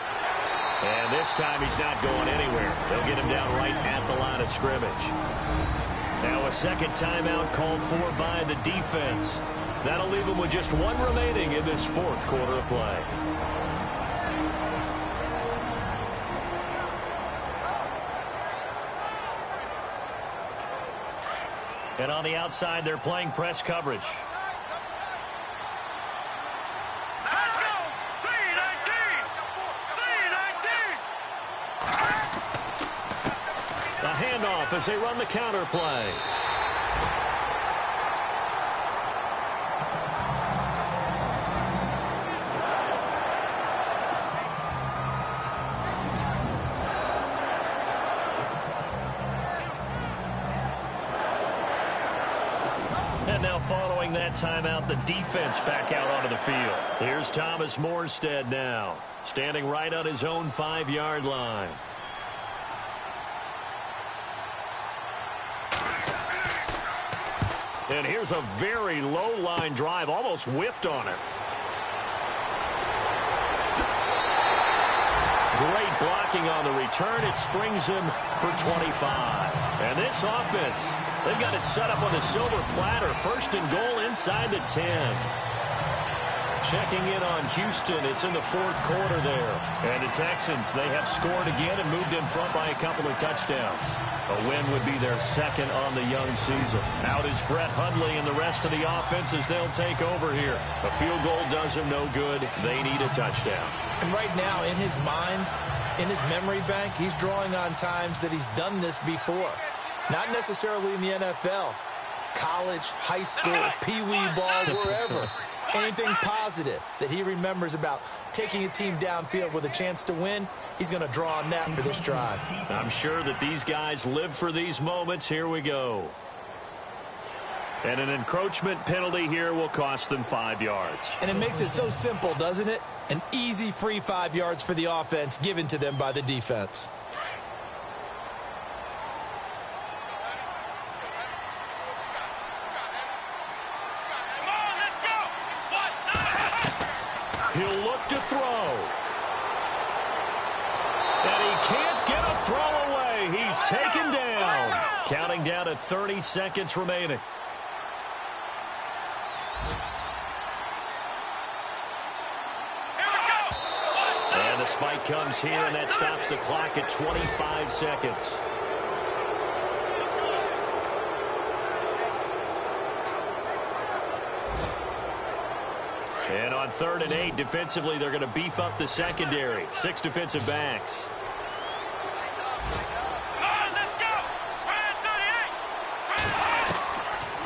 And this time he's not going anywhere. They'll get him down right at the line of scrimmage. Now a second timeout called for by the defense. That'll leave him with just 1 remaining in this 4th quarter of play. And on the outside, they're playing press coverage. Handoff as they run the counter play. And now following that timeout, the defense back out onto the field. Here's Thomas Morstead now, standing right on his own 5-yard line. And here's a very low line drive, almost whiffed on it. Great blocking on the return. It springs him for 25. And this offense, they've got it set up on the silver platter. First and goal inside the 10. Checking in on Houston. It's in the fourth quarter there. And the Texans, they have scored again and moved in front by a couple of touchdowns. A win would be their second on the young season. Out is Brett Hundley and the rest of the offense as they'll take over here. A field goal does them no good. They need a touchdown.
And right now, in his mind, in his memory bank, he's drawing on times that he's done this before. Not necessarily in the NFL. College, high school, pee-wee ball, wherever. Anything positive that he remembers about taking a team downfield with a chance to win, he's going to draw on that for this drive.
I'm sure that these guys live for these moments. Here we go. And an encroachment penalty here will cost them 5 yards.
And it makes it so simple, doesn't it? An easy free 5 yards for the offense given to them by the defense.
He'll look to throw. And he can't get a throw away. He's taken down. Counting down at 30 seconds remaining. And the spike comes here, and that stops the clock at 25 seconds. And on 3rd and 8, defensively, they're going to beef up the secondary. 6 defensive backs.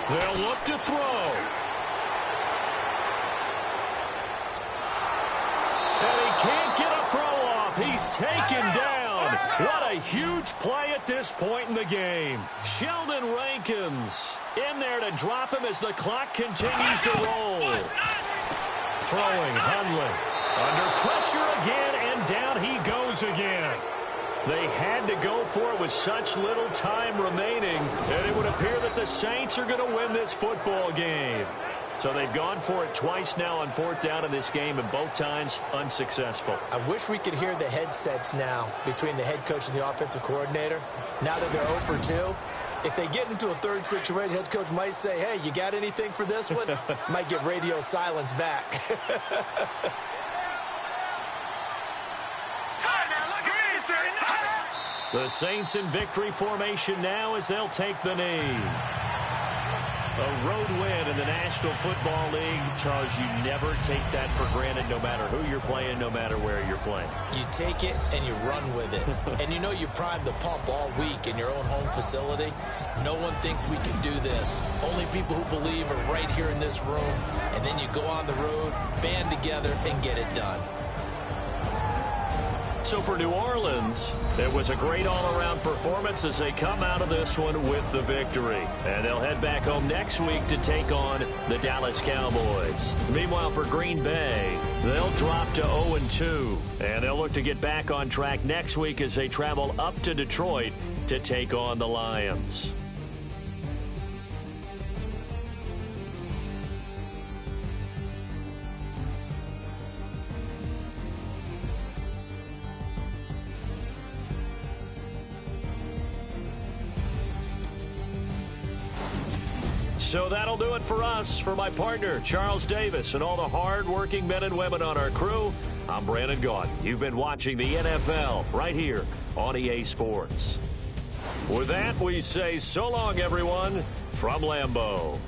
They'll look to throw. And he can't get a throw off. He's taken down. What a huge play at this point in the game. Sheldon Rankins in there to drop him as the clock continues to roll. Throwing Hundley. Under pressure again, and down he goes again. They had to go for it with such little time remaining, and it would appear that the Saints are going to win this football game. So they've gone for it twice now on 4th down in this game, and both times unsuccessful.
I wish we could hear the headsets now between the head coach and the offensive coordinator. Now that they're 0 for 2. If they get into a third situation, head coach might say, hey, you got anything for this one? Might get radio silence back.
The Saints in victory formation now as they'll take the knee. A road win in the National Football League. Charles, you never take that for granted no matter who you're playing, no matter where you're playing.
You take it and you run with it. And you know you prime the pump all week in your own home facility. No one thinks we can do this. Only people who believe are right here in this room. And then you go on the road, band together, and get it done.
So for New Orleans, it was a great all-around performance as they come out of this one with the victory. And they'll head back home next week to take on the Dallas Cowboys. Meanwhile, for Green Bay, they'll drop to 0-2. And they'll look to get back on track next week as they travel up to Detroit to take on the Lions. So that'll do it for us. For my partner, Charles Davis, and all the hard-working men and women on our crew, I'm Brandon Gaudin. You've been watching the NFL right here on EA Sports. With that, we say so long, everyone, from Lambeau.